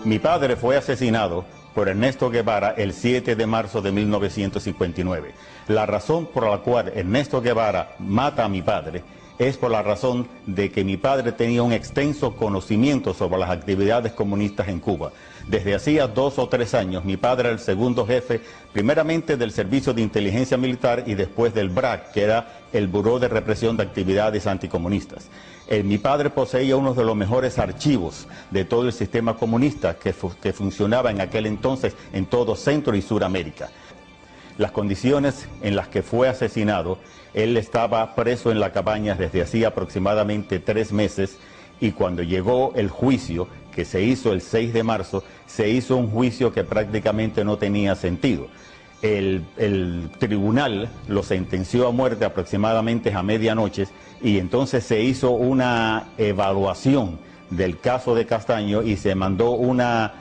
Q: Mi padre fue asesinado por Ernesto Guevara el 7 de marzo de 1959. La razón por la cual Ernesto Guevara mata a mi padre es por la razón de que mi padre tenía un extenso conocimiento sobre las actividades comunistas en Cuba. Desde hacía 2 o 3 años, mi padre era el segundo jefe, primeramente del Servicio de Inteligencia Militar y después del BRAC, que era el Buró de Represión de Actividades Anticomunistas. Mi padre poseía uno de los mejores archivos de todo el sistema comunista que funcionaba en aquel entonces en todo Centro y Suramérica. Las condiciones en las que fue asesinado, él estaba preso en La Cabaña desde hacía aproximadamente 3 meses, y cuando llegó el juicio, que se hizo el 6 de marzo, se hizo un juicio que prácticamente no tenía sentido. El tribunal lo sentenció a muerte aproximadamente a medianoche, y entonces se hizo una evaluación del caso de Castaño y se mandó una,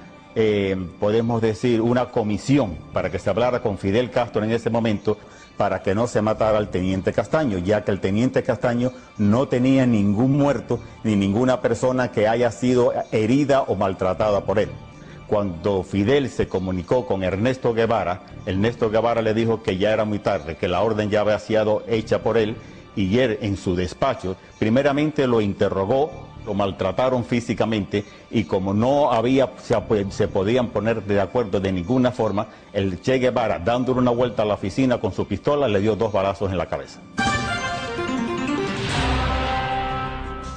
Q: podemos decir, una comisión para que se hablara con Fidel Castro en ese momento, para que no se matara al teniente Castaño, ya que el teniente Castaño no tenía ningún muerto ni ninguna persona que haya sido herida o maltratada por él. Cuando Fidel se comunicó con Ernesto Guevara le dijo que ya era muy tarde, que la orden ya había sido hecha por él, y él en su despacho primeramente lo interrogó, lo maltrataron físicamente, y como no se podían poner de acuerdo de ninguna forma, el Che Guevara, dándole una vuelta a la oficina con su pistola, le dio 2 balazos en la cabeza.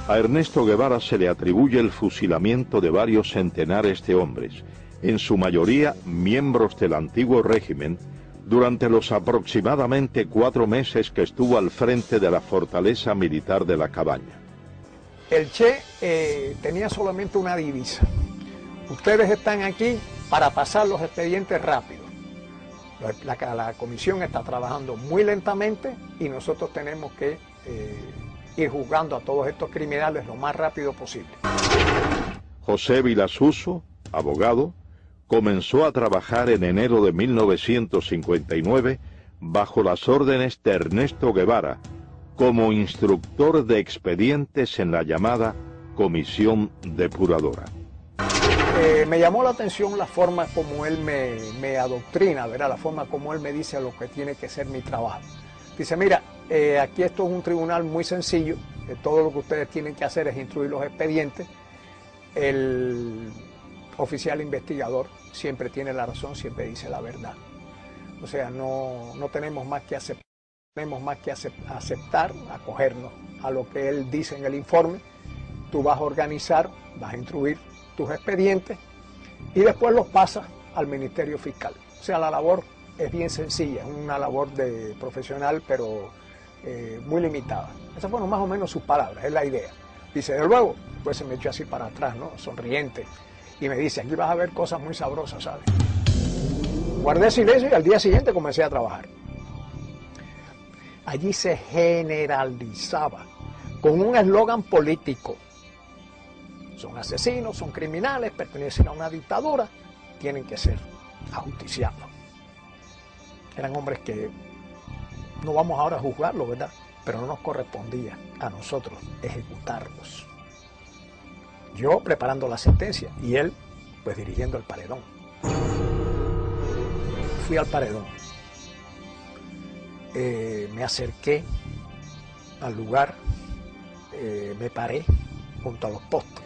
B: A Ernesto Guevara se le atribuye el fusilamiento de varios centenares de hombres, en su mayoría miembros del antiguo régimen, durante los aproximadamente 4 meses que estuvo al frente de la fortaleza militar de La Cabaña.
L: El Che tenía solamente una divisa: ustedes están aquí para pasar los expedientes rápido. La comisión está trabajando muy lentamente y nosotros tenemos que ir juzgando a todos estos criminales lo más rápido posible.
B: José Vilasuso, abogado, comenzó a trabajar en enero de 1959 bajo las órdenes de Ernesto Guevara como instructor de expedientes en la llamada Comisión Depuradora.
L: Me llamó la atención la forma como él me adoctrina, ¿verdad? La forma como él me dice lo que tiene que ser mi trabajo. Dice, mira, aquí esto es un tribunal muy sencillo, todo lo que ustedes tienen que hacer es instruir los expedientes. El oficial investigador siempre tiene la razón, siempre dice la verdad. O sea, no tenemos más que aceptar, acogernos a lo que él dice en el informe. Tú vas a organizar, vas a instruir tus expedientes y después los pasas al Ministerio Fiscal. O sea, la labor es bien sencilla, es una labor de profesional, pero muy limitada. Esas fueron más o menos sus palabras, es la idea. Dice, de luego, pues se me echó así para atrás, ¿no? Sonriente. Y me dice, aquí vas a ver cosas muy sabrosas, ¿sabes? Guardé silencio y al día siguiente comencé a trabajar. Allí se generalizaba con un eslogan político. Son asesinos, son criminales, pertenecen a una dictadura, tienen que ser ajusticiados. Eran hombres que no vamos ahora a juzgarlos, ¿verdad? Pero no nos correspondía a nosotros ejecutarlos. Yo preparando la sentencia y él pues dirigiendo el paredón. Fui al paredón. Me acerqué al lugar, me paré junto a los postes.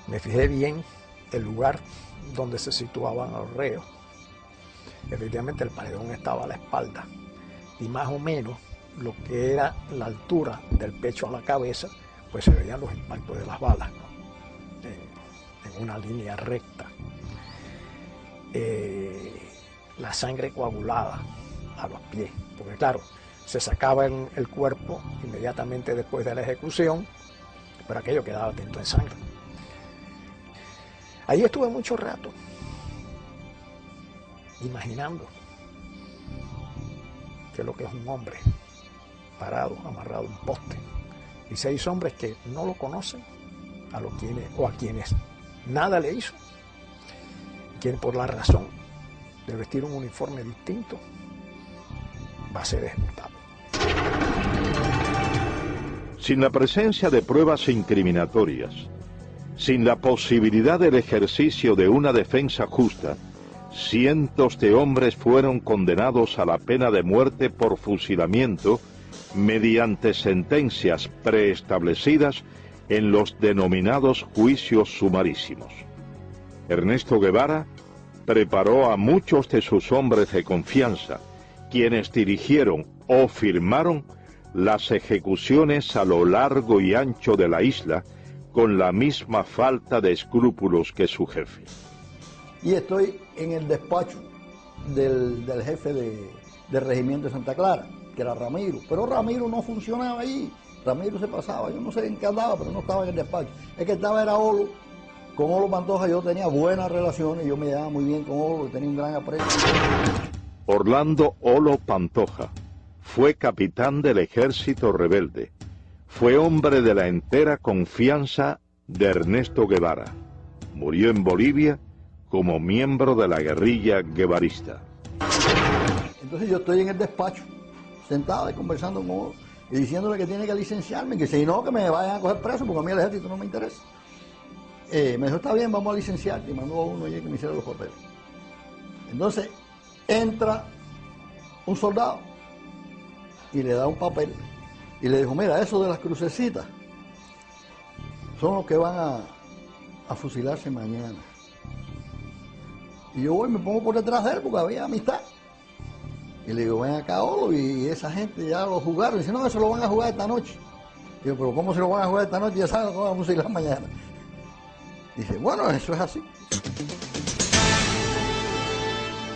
L: Me fijé bien el lugar donde se situaban los reos. Efectivamente el paredón estaba a la espalda y más o menos lo que era la altura del pecho a la cabeza, pues se veían los impactos de las balas, ¿no? En una línea recta. La sangre coagulada a los pies, porque claro, se sacaba el cuerpo inmediatamente después de la ejecución, pero aquello quedaba atento en sangre. Ahí estuve mucho rato, imaginando qué es lo que es un hombre parado, amarrado a un poste, y 6 hombres que no lo conocen, a quienes nada le hizo, quien por la razón de vestir un uniforme distinto va a ser ejecutado.
B: Sin la presencia de pruebas incriminatorias, sin la posibilidad del ejercicio de una defensa justa, cientos de hombres fueron condenados a la pena de muerte por fusilamiento mediante sentencias preestablecidas en los denominados juicios sumarísimos. Ernesto Guevara preparó a muchos de sus hombres de confianza, quienes dirigieron o firmaron las ejecuciones a lo largo y ancho de la isla, con la misma falta de escrúpulos que su jefe.
K: Y estoy en el despacho del jefe del regimiento de Santa Clara, que era Ramiro. Pero Ramiro no funcionaba ahí. Ramiro se pasaba, yo no sé en qué andaba, pero no estaba en el despacho. El que estaba era Olo. Con Olo Pantoja yo tenía buenas relaciones, yo me llevaba muy bien con Olo, tenía un gran aprecio.
B: Orlando Olo Pantoja fue capitán del ejército rebelde. Fue hombre de la entera confianza de Ernesto Guevara. Murió en Bolivia como miembro de la guerrilla guevarista.
K: Entonces yo estoy en el despacho, sentado y conversando con Olo, y diciéndole que tiene que licenciarme, que si no, que me vayan a coger preso, porque a mí el ejército no me interesa. Me dijo, está bien, vamos a licenciarte, y mandó a uno allí que me hiciera los papeles. Entonces entra un soldado y le da un papel y le dijo, mira, eso de las crucecitas son los que van a fusilarse mañana. Y yo voy y me pongo por detrás de él porque había amistad. Y le digo, ven acá, Olo, y esa gente ya lo jugaron. Y dice, no, eso lo van a jugar esta noche. Y yo, pero ¿cómo se lo van a jugar esta noche? Ya saben que van a fusilar mañana. Dice, bueno, eso es así.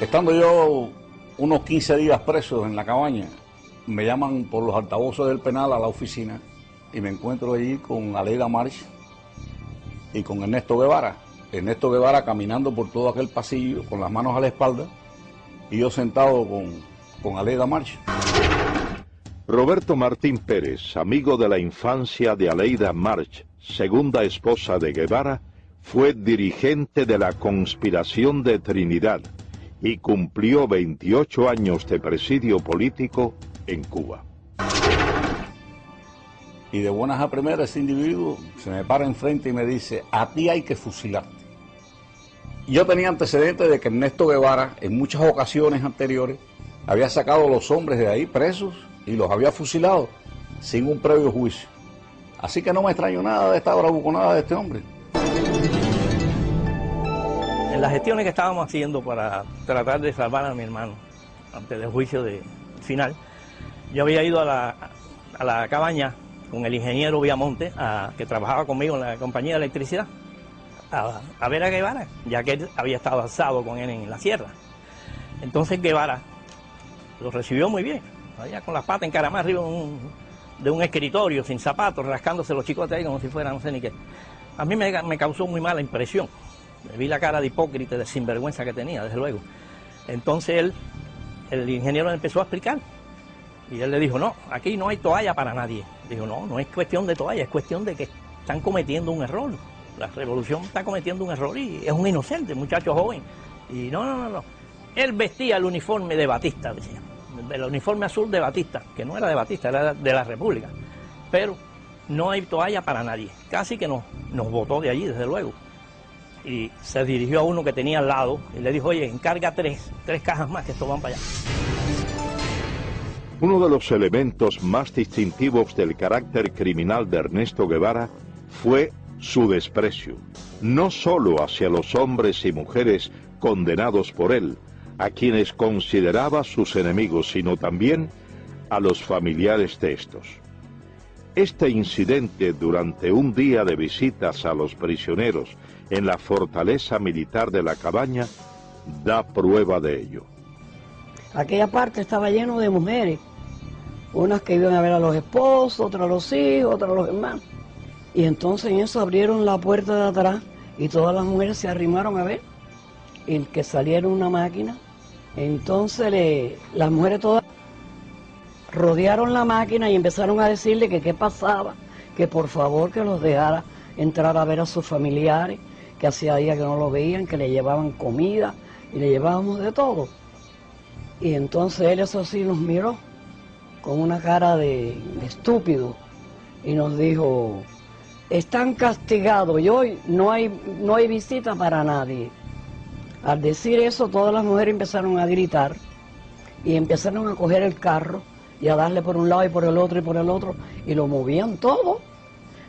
R: Estando yo unos 15 días preso en la cabaña, me llaman por los altavoces del penal a la oficina y me encuentro allí con Aleida March y con Ernesto Guevara. Ernesto Guevara caminando por todo aquel pasillo con las manos a la espalda y yo sentado con Aleida March.
B: Roberto Martín Pérez, amigo de la infancia de Aleida March, segunda esposa de Guevara, fue dirigente de la conspiración de Trinidad y cumplió 28 años de presidio político en Cuba.
R: Y de buenas a primeras ese individuo se me para enfrente y me dice, a ti hay que fusilarte. Yo tenía antecedentes de que Ernesto Guevara en muchas ocasiones anteriores había sacado a los hombres de ahí presos y los había fusilado sin un previo juicio. Así que no me extraño nada de esta bravuconada de este hombre.
S: En las gestiones que estábamos haciendo para tratar de salvar a mi hermano antes del juicio final, yo había ido a la cabaña con el ingeniero Viamonte, que trabajaba conmigo en la compañía de electricidad, a ver a Guevara, ya que él había estado asado con él en la sierra. Entonces Guevara lo recibió muy bien, allá con las patas encaramadas arriba de un escritorio, sin zapatos, rascándose los chicotes ahí como si fuera no sé ni qué. A mí me causó muy mala impresión. Vi la cara de hipócrita, de sinvergüenza que tenía, desde luego. Entonces el ingeniero empezó a explicar. Y él le dijo, no, aquí no hay toalla para nadie. Dijo, no es cuestión de toalla, es cuestión de que están cometiendo un error. La revolución está cometiendo un error y es un inocente, muchacho joven. Y no. Él vestía el uniforme de Batista, decía. El uniforme azul de Batista, que no era de Batista, era de la República. Pero no hay toalla para nadie. Casi que nos botó de allí, desde luego. Y se dirigió a uno que tenía al lado y le dijo, oye, encarga tres cajas más que esto van para allá.
B: Uno de los elementos más distintivos del carácter criminal de Ernesto Guevara fue su desprecio, no solo hacia los hombres y mujeres condenados por él, a quienes consideraba sus enemigos, sino también a los familiares de estos. Este incidente durante un día de visitas a los prisioneros en la fortaleza militar de la Cabaña da prueba de ello.
T: Aquella parte estaba lleno de mujeres, unas que iban a ver a los esposos, otras a los hijos, otras a los hermanos. Y entonces en eso abrieron la puerta de atrás y todas las mujeres se arrimaron a ver y que salieron una máquina. Entonces las mujeres todas rodearon la máquina y empezaron a decirle que qué pasaba, que por favor que los dejara entrar a ver a sus familiares, que hacía días que no lo veían, que le llevaban comida y le llevábamos de todo. Y entonces él eso sí nos miró con una cara de estúpido y nos dijo, están castigados y hoy no hay visita para nadie. Al decir eso todas las mujeres empezaron a gritar y empezaron a coger el carro y a darle por un lado y por el otro y por el otro y lo movían todo.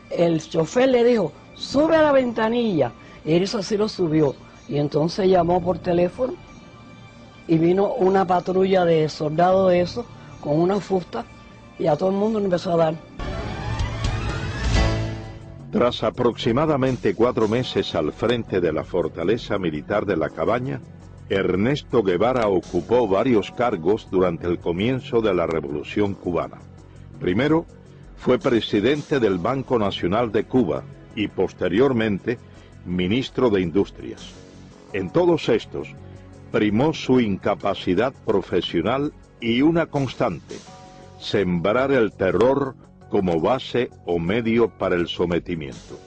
T: El chofer le dijo, sube a la ventanilla, y él eso sí lo subió y entonces llamó por teléfono y vino una patrulla de soldados de eso con una fusta y a todo el mundo le empezó a dar.
B: Tras aproximadamente 4 meses al frente de la fortaleza militar de la Cabaña, Ernesto Guevara ocupó varios cargos durante el comienzo de la Revolución Cubana. Primero, fue presidente del Banco Nacional de Cuba y posteriormente ministro de Industrias. En todos estos, primó su incapacidad profesional y una constante, sembrar el terror como base o medio para el sometimiento.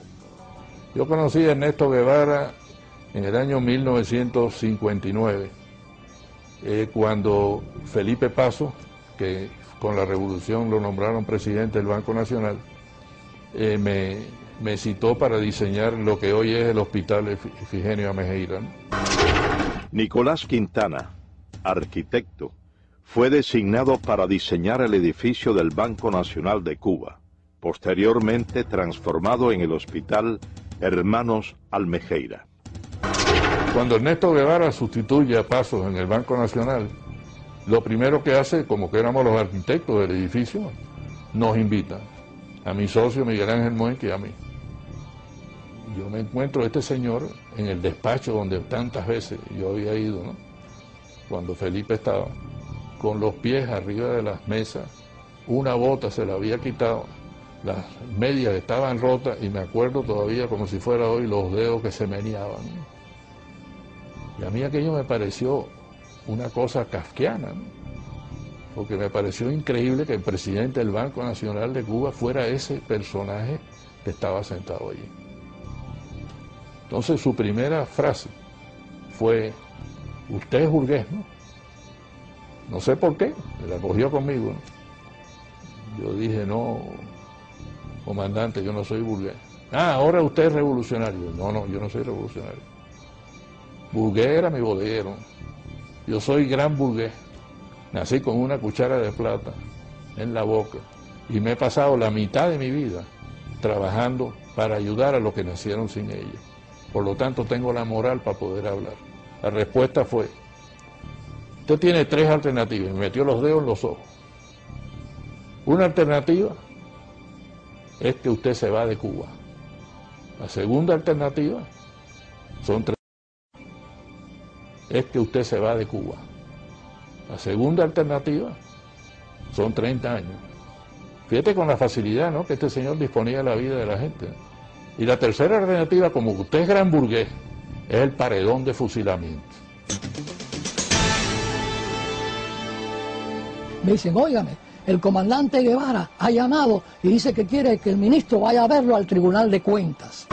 U: Yo conocí a Ernesto Guevara en el año 1959, cuando Felipe Paso, que con la revolución lo nombraron presidente del Banco Nacional, me citó para diseñar lo que hoy es el Hospital Efigenia Amejeira, ¿no?
B: Nicolás Quintana, arquitecto, fue designado para diseñar el edificio del Banco Nacional de Cuba, posteriormente transformado en el Hospital Hermanos Almejeira.
U: Cuando Ernesto Guevara sustituye a Pasos en el Banco Nacional, lo primero que hace, como que éramos los arquitectos del edificio, nos invita a mi socio Miguel Ángel Muenque y a mí. Yo me encuentro a este señor en el despacho donde tantas veces yo había ido, ¿no? Cuando Felipe estaba, con los pies arriba de las mesas, una bota se la había quitado, las medias estaban rotas y me acuerdo todavía como si fuera hoy los dedos que se meneaban, ¿no? Y a mí aquello me pareció una cosa kafkiana, ¿no? Porque me pareció increíble que el presidente del Banco Nacional de Cuba fuera ese personaje que estaba sentado allí. Entonces su primera frase fue: usted es burgués, ¿no? No sé por qué, la cogió conmigo, ¿no? Yo dije: no, comandante, yo no soy burgués. Ah, ahora usted es revolucionario. No, yo no soy revolucionario. Burgués era mi bodeguero. Yo soy gran burgués. Nací con una cuchara de plata en la boca y me he pasado la mitad de mi vida trabajando para ayudar a los que nacieron sin ella. Por lo tanto, tengo la moral para poder hablar. La respuesta fue: usted tiene 3 alternativas. Me metió los dedos en los ojos. Una alternativa es que usted se va de Cuba. La segunda alternativa son 3. Es que usted se va de Cuba. La segunda alternativa son 30 años. Fíjate con la facilidad, ¿no?, que este señor disponía de la vida de la gente. Y la tercera alternativa, como usted es gran burgués, es el paredón de fusilamiento.
A: Me dicen: óigame, el comandante Guevara ha llamado y dice que quiere que el ministro vaya a verlo al Tribunal de Cuentas.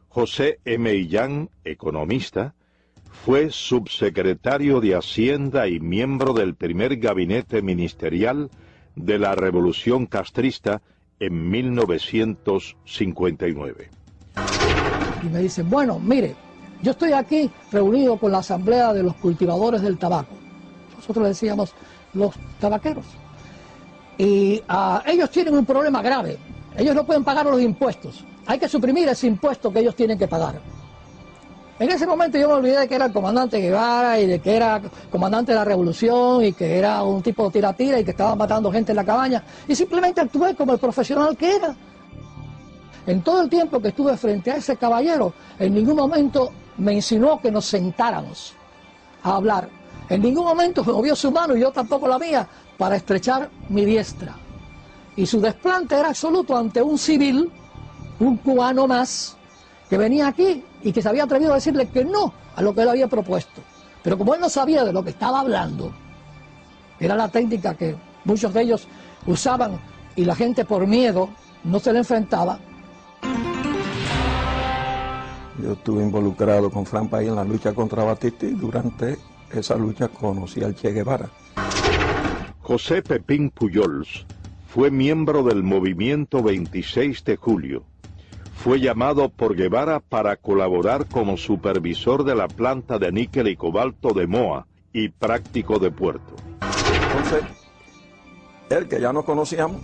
B: José M. Illán, economista, fue subsecretario de Hacienda y miembro del primer gabinete ministerial de la Revolución Castrista en 1959.
A: Y me dicen: bueno, mire, yo estoy aquí reunido con la Asamblea de los Cultivadores del Tabaco. Nosotros le decíamos los tabaqueros. Y ellos tienen un problema grave. Ellos no pueden pagar los impuestos. Hay que suprimir ese impuesto que ellos tienen que pagar. En ese momento yo me olvidé de que era el comandante Guevara y de que era comandante de la revolución y que era un tipo de tira-tira y que estaba matando gente en la cabaña, y simplemente actué como el profesional que era. En todo el tiempo que estuve frente a ese caballero, en ningún momento me insinuó que nos sentáramos a hablar. En ningún momento movió su mano, y yo tampoco la mía, para estrechar mi diestra. Y su desplante era absoluto ante un civil, un cubano más, que venía aquí y que se había atrevido a decirle que no a lo que él había propuesto. Pero como él no sabía de lo que estaba hablando, era la técnica que muchos de ellos usaban y la gente por miedo no se le enfrentaba.
V: Yo estuve involucrado con Fran País en la lucha contra Batista y durante esa lucha conocí al Che Guevara.
B: José Pepín Pujols fue miembro del movimiento 26 de julio. Fue llamado por Guevara para colaborar como supervisor de la planta de níquel y cobalto de Moa y práctico de puerto.
V: Entonces, él, que ya nos conocíamos,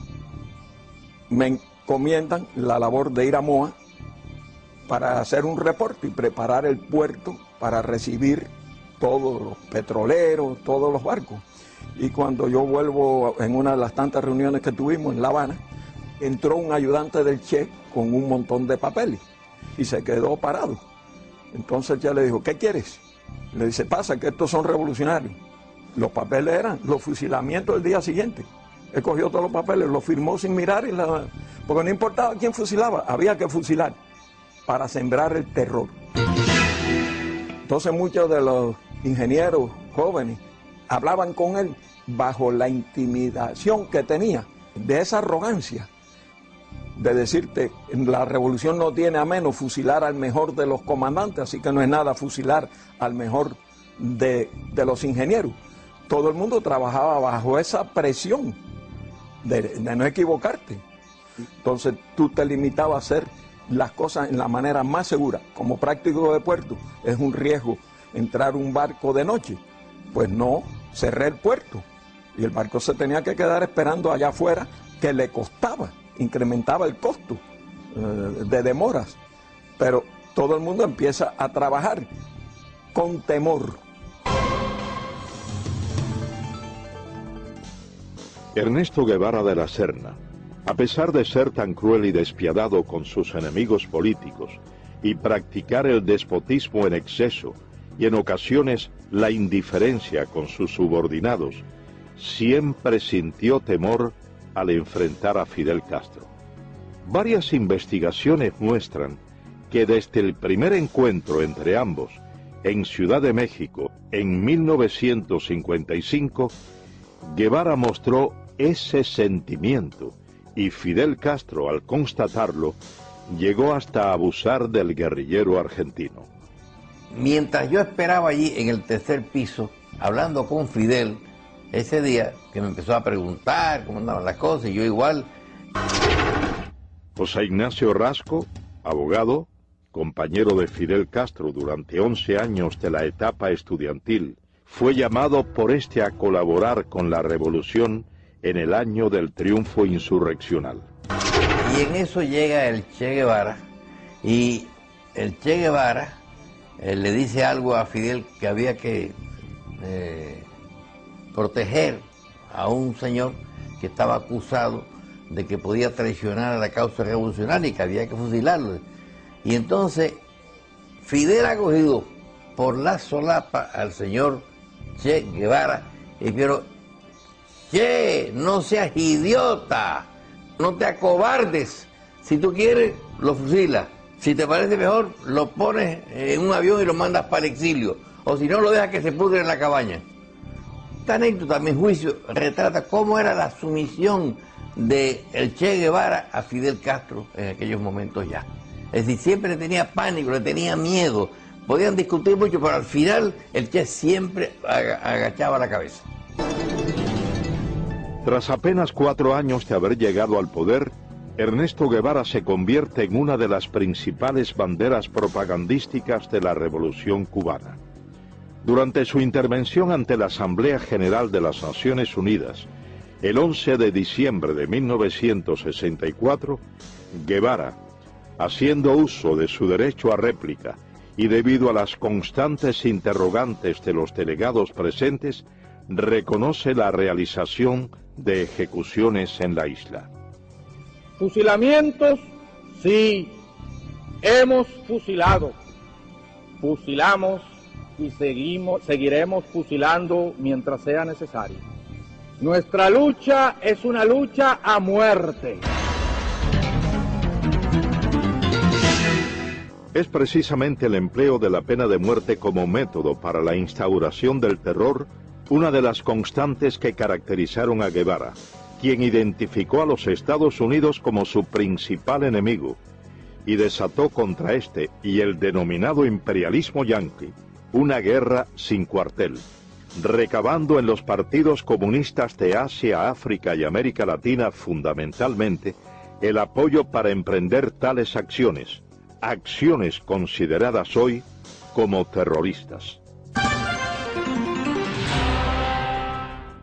V: me encomiendan la labor de ir a Moa para hacer un reporte y preparar el puerto para recibir todos los petroleros, todos los barcos. Y cuando yo vuelvo en una de las tantas reuniones que tuvimos en La Habana, entró un ayudante del Che con un montón de papeles y se quedó parado. Entonces el Che le dijo: ¿qué quieres? Le dice: pasa que estos son revolucionarios. Los papeles eran los fusilamientos del día siguiente. Él cogió todos los papeles, los firmó sin mirar, porque no importaba quién fusilaba, había que fusilar para sembrar el terror. Entonces muchos de los ingenieros jóvenes hablaban con él bajo la intimidación que tenía, de esa arrogancia, de decirte: la revolución no tiene a menos fusilar al mejor de los comandantes, así que no es nada fusilar al mejor de los ingenieros. Todo el mundo trabajaba bajo esa presión de no equivocarte. Entonces tú te limitabas a hacer las cosas en la manera más segura. Como práctico de puerto, es un riesgo entrar un barco de noche. Pues no, cerré el puerto y el barco se tenía que quedar esperando allá afuera, que le costaba, incrementaba el costo de demoras. Pero todo el mundo empieza a trabajar con temor.
B: Ernesto Guevara de la Serna, a pesar de ser tan cruel y despiadado con sus enemigos políticos y practicar el despotismo en exceso y en ocasiones la indiferencia con sus subordinados, siempre sintió temor al enfrentar a Fidel Castro. Varias investigaciones muestran que desde el primer encuentro entre ambos en Ciudad de México, en 1955, Guevara mostró ese sentimiento y Fidel Castro, al constatarlo, llegó hasta abusar del guerrillero argentino.
C: Mientras yo esperaba allí en el tercer piso, hablando con Fidel, ese día que me empezó a preguntar cómo andaban las cosas, y yo igual.
B: José Ignacio Rasco, abogado, compañero de Fidel Castro durante 11 años de la etapa estudiantil, fue llamado por este a colaborar con la revolución en el año del triunfo insurreccional.
C: Y en eso llega el Che Guevara, y el Che Guevara le dice algo a Fidel que había que proteger a un señor que estaba acusado de que podía traicionar a la causa revolucionaria y que había que fusilarlo. Y entonces Fidel ha cogido por la solapa al señor Che Guevara y pero Che, no seas idiota, no te acobardes, si tú quieres lo fusilas, si te parece mejor lo pones en un avión y lo mandas para el exilio, o si no lo dejas que se pudre en la cabaña. Esta anécdota, a mi juicio, retrata cómo era la sumisión de el Che Guevara a Fidel Castro en aquellos momentos ya. Es decir, siempre le tenía pánico, le tenía miedo. Podían discutir mucho, pero al final el Che siempre agachaba la cabeza.
B: Tras apenas 4 años de haber llegado al poder, Ernesto Guevara se convierte en una de las principales banderas propagandísticas de la Revolución cubana. Durante su intervención ante la Asamblea General de las Naciones Unidas, el 11 de diciembre de 1964, Guevara, haciendo uso de su derecho a réplica y debido a las constantes interrogantes de los delegados presentes, reconoce la realización de ejecuciones en la isla.
D: Fusilamientos, sí, hemos fusilado, fusilamos y seguiremos fusilando mientras sea necesario. Nuestra lucha es una lucha a muerte.
B: Es precisamente el empleo de la pena de muerte como método para la instauración del terror una de las constantes que caracterizaron a Guevara, quien identificó a los Estados Unidos como su principal enemigo y desató contra este y el denominado imperialismo yanqui una guerra sin cuartel, recabando en los partidos comunistas de Asia, África y América Latina fundamentalmente el apoyo para emprender tales acciones, acciones consideradas hoy como terroristas.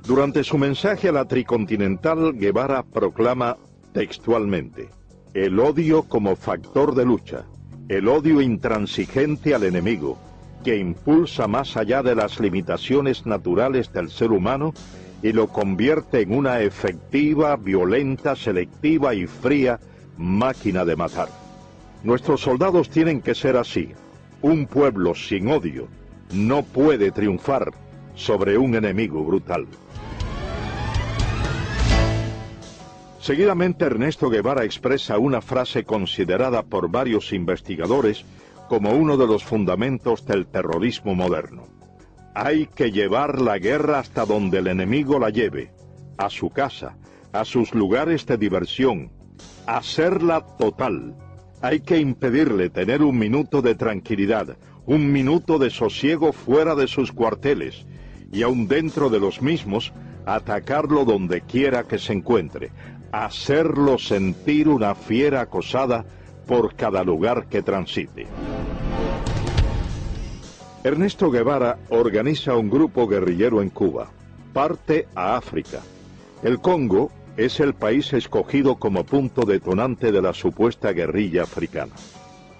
B: Durante su mensaje a la Tricontinental, Guevara proclama textualmente: el odio como factor de lucha, el odio intransigente al enemigo, que impulsa más allá de las limitaciones naturales del ser humano y lo convierte en una efectiva, violenta, selectiva y fría máquina de matar. Nuestros soldados tienen que ser así. Un pueblo sin odio no puede triunfar sobre un enemigo brutal. Seguidamente Ernesto Guevara expresa una frase considerada por varios investigadores como uno de los fundamentos del terrorismo moderno. Hay que llevar la guerra hasta donde el enemigo la lleve, a su casa, a sus lugares de diversión, hacerla total. Hay que impedirle tener un minuto de tranquilidad, un minuto de sosiego fuera de sus cuarteles, y aun dentro de los mismos, atacarlo donde quiera que se encuentre, hacerlo sentir una fiera acosada por cada lugar que transite. Ernesto Guevara organiza un grupo guerrillero en Cuba, parte a África. El Congo es el país escogido como punto detonante de la supuesta guerrilla africana.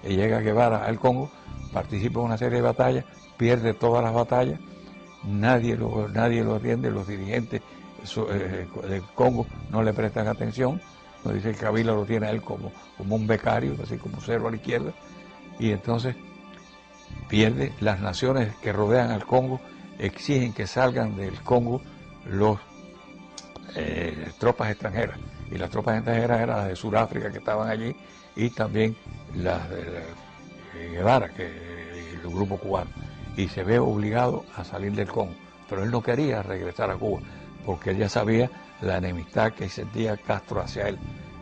W: Y llega Guevara al Congo, participa en una serie de batallas, pierde todas las batallas, nadie lo atiende, los dirigentes del Congo no le prestan atención, nos dice que Kabila lo tiene a él como un becario, así como cero a la izquierda, y entonces pierde. Las naciones que rodean al Congo exigen que salgan del Congo los tropas extranjeras, y las tropas extranjeras eran las de Sudáfrica que estaban allí, y también las de Guevara, el grupo cubano. y se ve obligado a salir del Congo. Pero él no quería regresar a Cuba, porque él ya sabía la enemistad que sentía Castro hacia él.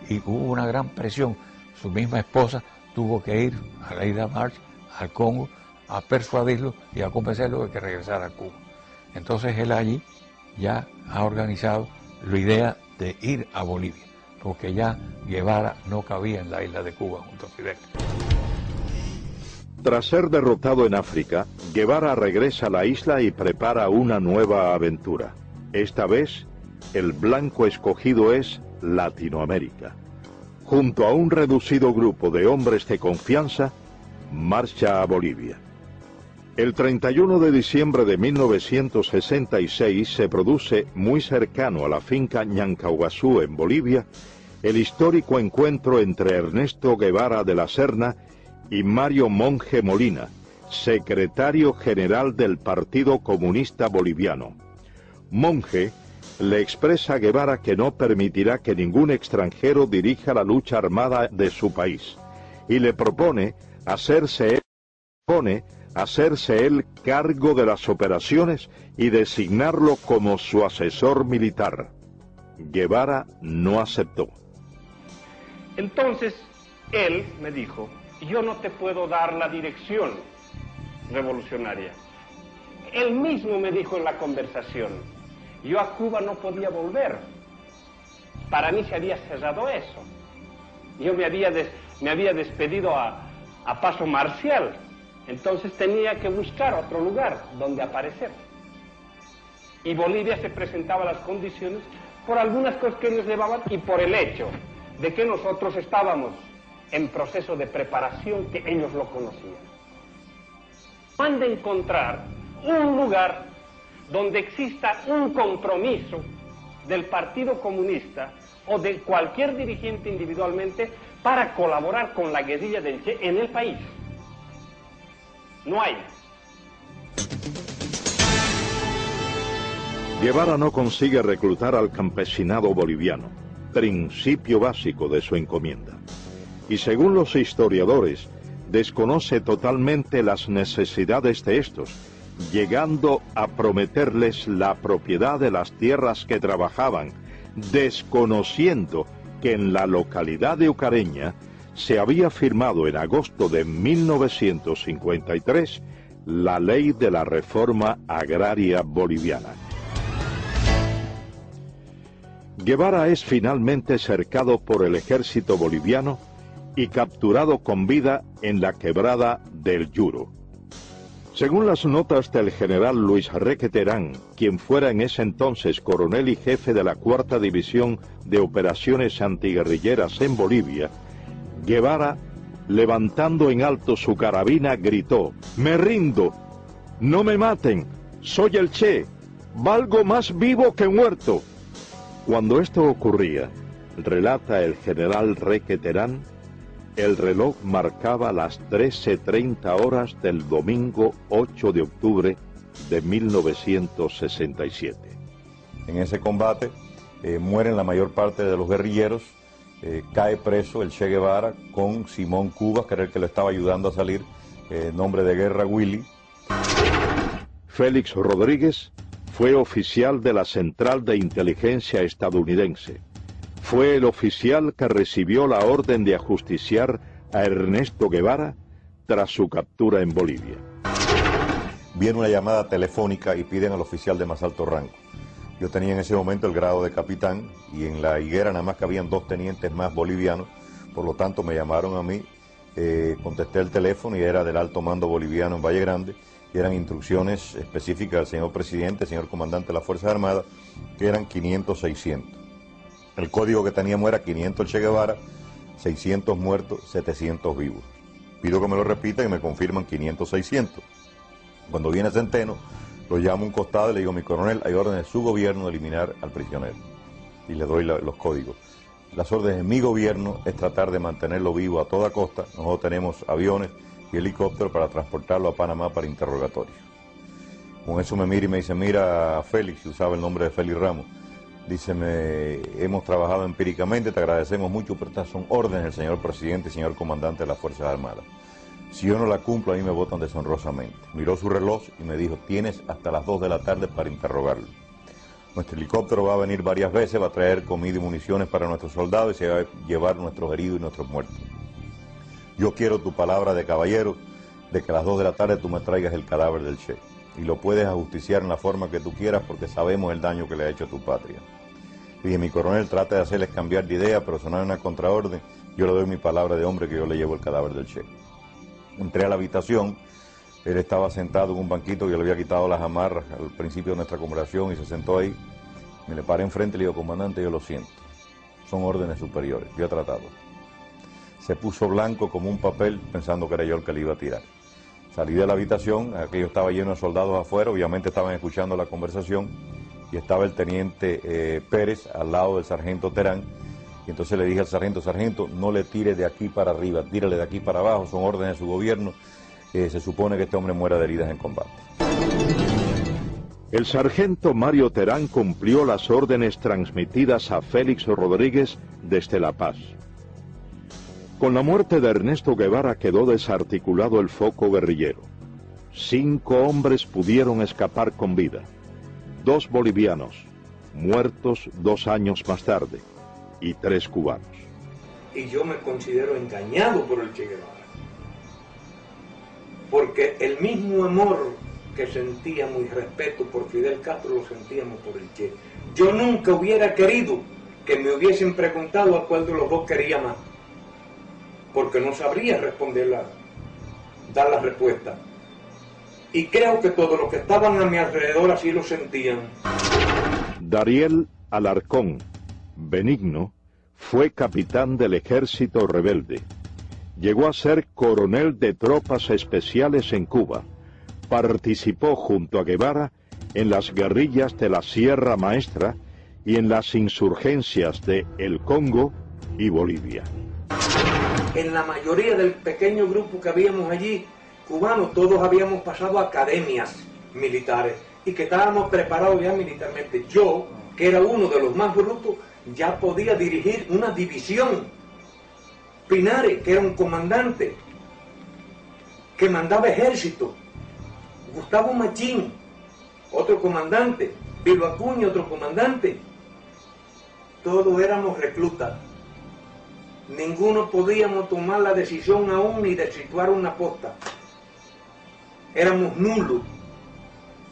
W: Y hubo una gran presión. Su misma esposa tuvo que ir a Aleida March, al Congo, a persuadirlo y a convencerlo de que regresara a Cuba. Entonces él allí ya ha organizado la idea de ir a Bolivia, porque ya Guevara no cabía en la isla de Cuba junto a Fidel.
B: Tras ser derrotado en África, Guevara regresa a la isla y prepara una nueva aventura. Esta vez, el blanco escogido es Latinoamérica. Junto a un reducido grupo de hombres de confianza, marcha a Bolivia. El 31 de diciembre de 1966 se produce, muy cercano a la finca Ñancauazú en Bolivia, el histórico encuentro entre Ernesto Guevara de la Serna y Mario Monge Molina, secretario general del Partido Comunista Boliviano. Monge le expresa a Guevara que no permitirá que ningún extranjero dirija la lucha armada de su país y le propone hacerse él cargo de las operaciones y designarlo como su asesor militar. Guevara no aceptó.
F: Entonces, él me dijo: yo no te puedo dar la dirección revolucionaria. Él mismo me dijo en la conversación: yo a Cuba no podía volver. Para mí se había cerrado eso. Yo me había despedido a paso marcial. Entonces tenía que buscar otro lugar donde aparecer. Y Bolivia se presentaba las condiciones por algunas cosas que nos llevaban y por el hecho de que nosotros estábamos en proceso de preparación que ellos lo conocían. Han de encontrar un lugar donde exista un compromiso del Partido Comunista o de cualquier dirigente individualmente para colaborar con la guerrilla del Che en el país. No hay.
B: Guevara no consigue reclutar al campesinado boliviano, principio básico de su encomienda. Y según los historiadores, desconoce totalmente las necesidades de estos, llegando a prometerles la propiedad de las tierras que trabajaban, desconociendo que en la localidad de Ucareña se había firmado en agosto de 1953 la ley de la reforma agraria boliviana. Guevara es finalmente cercado por el ejército boliviano y capturado con vida en la quebrada del Yuro. Según las notas del general Luis Requeterán, quien fuera en ese entonces coronel y jefe de la 4ª División de Operaciones Antiguerrilleras en Bolivia, Guevara, levantando en alto su carabina, gritó: «¡Me rindo! ¡No me maten! ¡Soy el Che! ¡Valgo más vivo que muerto!». Cuando esto ocurría, relata el general Requeterán, el reloj marcaba las 13:30 horas del domingo 8 de octubre de 1967.
H: En ese combate mueren la mayor parte de los guerrilleros, cae preso el Che Guevara con Simón Cubas, que era el que le estaba ayudando a salir, nombre de guerra Willy.
B: Félix Rodríguez fue oficial de la Central de Inteligencia estadounidense. Fue el oficial que recibió la orden de ajusticiar a Ernesto Guevara tras su captura en Bolivia.
H: Viene una llamada telefónica y piden al oficial de más alto rango. Yo tenía en ese momento el grado de capitán y en la higuera nada más que habían 2 tenientes más bolivianos, por lo tanto me llamaron a mí, contesté el teléfono y era del alto mando boliviano en Valle Grande, y eran instrucciones específicas del señor presidente, señor comandante de las Fuerzas Armadas, que eran 500-600. El código que teníamos era 500 Che Guevara, 600 muertos, 700 vivos. Pido que me lo repitan y me confirman 500-600. Cuando viene Centeno, lo llamo a un costado y le digo: mi coronel, hay órdenes de su gobierno de eliminar al prisionero. Y le doy los códigos. Las órdenes de mi gobierno es tratar de mantenerlo vivo a toda costa. Nosotros tenemos aviones y helicópteros para transportarlo a Panamá para interrogatorio. Con eso me mira y me dice: mira, Félix, usaba el nombre de Félix Ramos. Dice: hemos trabajado empíricamente, te agradecemos mucho, pero estas son órdenes del señor presidente y señor comandante de las Fuerzas Armadas. Si yo no la cumplo, a mí me votan deshonrosamente. Miró su reloj y me dijo, tienes hasta las 2 de la tarde para interrogarlo. Nuestro helicóptero va a venir varias veces, va a traer comida y municiones para nuestros soldados y se va a llevar nuestros heridos y nuestros muertos. Yo quiero tu palabra de caballero de que a las 2 de la tarde tú me traigas el cadáver del Che. Y lo puedes ajusticiar en la forma que tú quieras porque sabemos el daño que le ha hecho a tu patria. Y dije, mi coronel, trata de hacerles cambiar de idea, pero sonar una contraorden. Yo le doy mi palabra de hombre que yo le llevo el cadáver del Che. Entré a la habitación, él estaba sentado en un banquito, yo le había quitado las amarras al principio de nuestra conversación y se sentó ahí. Me le paré enfrente y le digo, comandante, yo lo siento, son órdenes superiores, yo he tratado. Se puso blanco como un papel pensando que era yo el que le iba a tirar. Salí de la habitación, aquello estaba lleno de soldados afuera, obviamente estaban escuchando la conversación y estaba el teniente Pérez al lado del sargento Terán. Y entonces le dije al sargento, sargento, no le tire de aquí para arriba, tírale de aquí para abajo, son órdenes de su gobierno, se supone que este hombre muera de heridas en combate.
B: El sargento Mario Terán cumplió las órdenes transmitidas a Félix Rodríguez desde La Paz. Con la muerte de Ernesto Guevara quedó desarticulado el foco guerrillero. 5 hombres pudieron escapar con vida. 2 bolivianos, muertos 2 años más tarde, y 3 cubanos.
E: Y yo me considero engañado por el Che Guevara, porque el mismo amor que sentíamos y respeto por Fidel Castro lo sentíamos por el Che. Yo nunca hubiera querido que me hubiesen preguntado a cuál de los dos quería más, porque no sabría dar la respuesta. Y creo que todos los que estaban a mi alrededor así lo sentían.
B: Dariel Alarcón Benigno fue capitán del ejército rebelde. Llegó a ser coronel de tropas especiales en Cuba. Participó junto a Guevara en las guerrillas de la Sierra Maestra y en las insurgencias de El Congo y Bolivia.
E: En la mayoría del pequeño grupo que habíamos allí, cubanos, todos habíamos pasado academias militares y que estábamos preparados ya militarmente. Yo, que era uno de los más brutos, ya podía dirigir una división. Pinares, que era un comandante, que mandaba ejército. Gustavo Machín, otro comandante. Bilbo Acuña, otro comandante. Todos éramos reclutas. Ninguno podíamos tomar la decisión aún ni de situar una posta. Éramos nulos.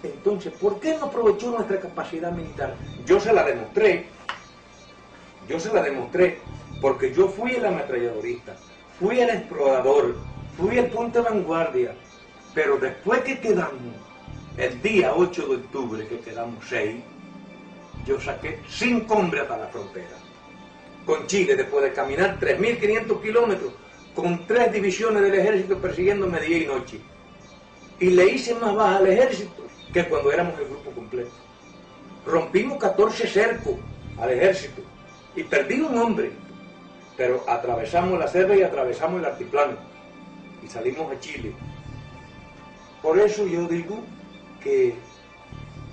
E: Entonces, ¿por qué no aprovechó nuestra capacidad militar? Yo se la demostré, porque yo fui el ametralladorista, fui el explorador, fui el punto de vanguardia, pero después que quedamos, el día 8 de octubre, que quedamos 6, yo saqué 5 hombres hasta la frontera, con Chile, después de caminar 3.500 kilómetros, con 3 divisiones del ejército persiguiéndome día y noche, y le hice más baja al ejército que cuando éramos el grupo completo. Rompimos 14 cercos al ejército y perdí un hombre, pero atravesamos la selva y atravesamos el altiplano y salimos a Chile. Por eso yo digo que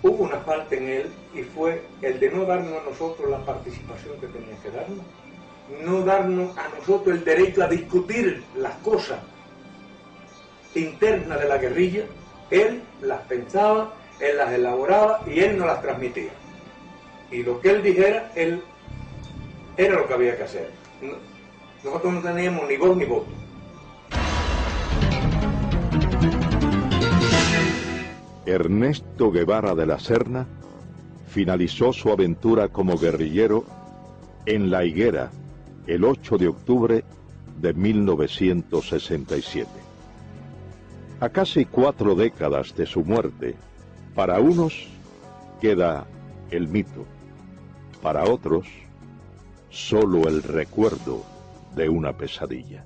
E: hubo una parte en él y fue el de no darnos a nosotros la participación que tenía que darnos, no darnos a nosotros el derecho a discutir las cosas internas de la guerrilla. Él las pensaba, él las elaboraba y él nos las transmitía. Y lo que él dijera, él era lo que había que hacer. Nosotros no teníamos ni voz ni voto.
B: Ernesto Guevara de la Serna finalizó su aventura como guerrillero en La Higuera el 8 de octubre de 1967. A casi 4 décadas de su muerte, para unos queda el mito, para otros solo el recuerdo de una pesadilla.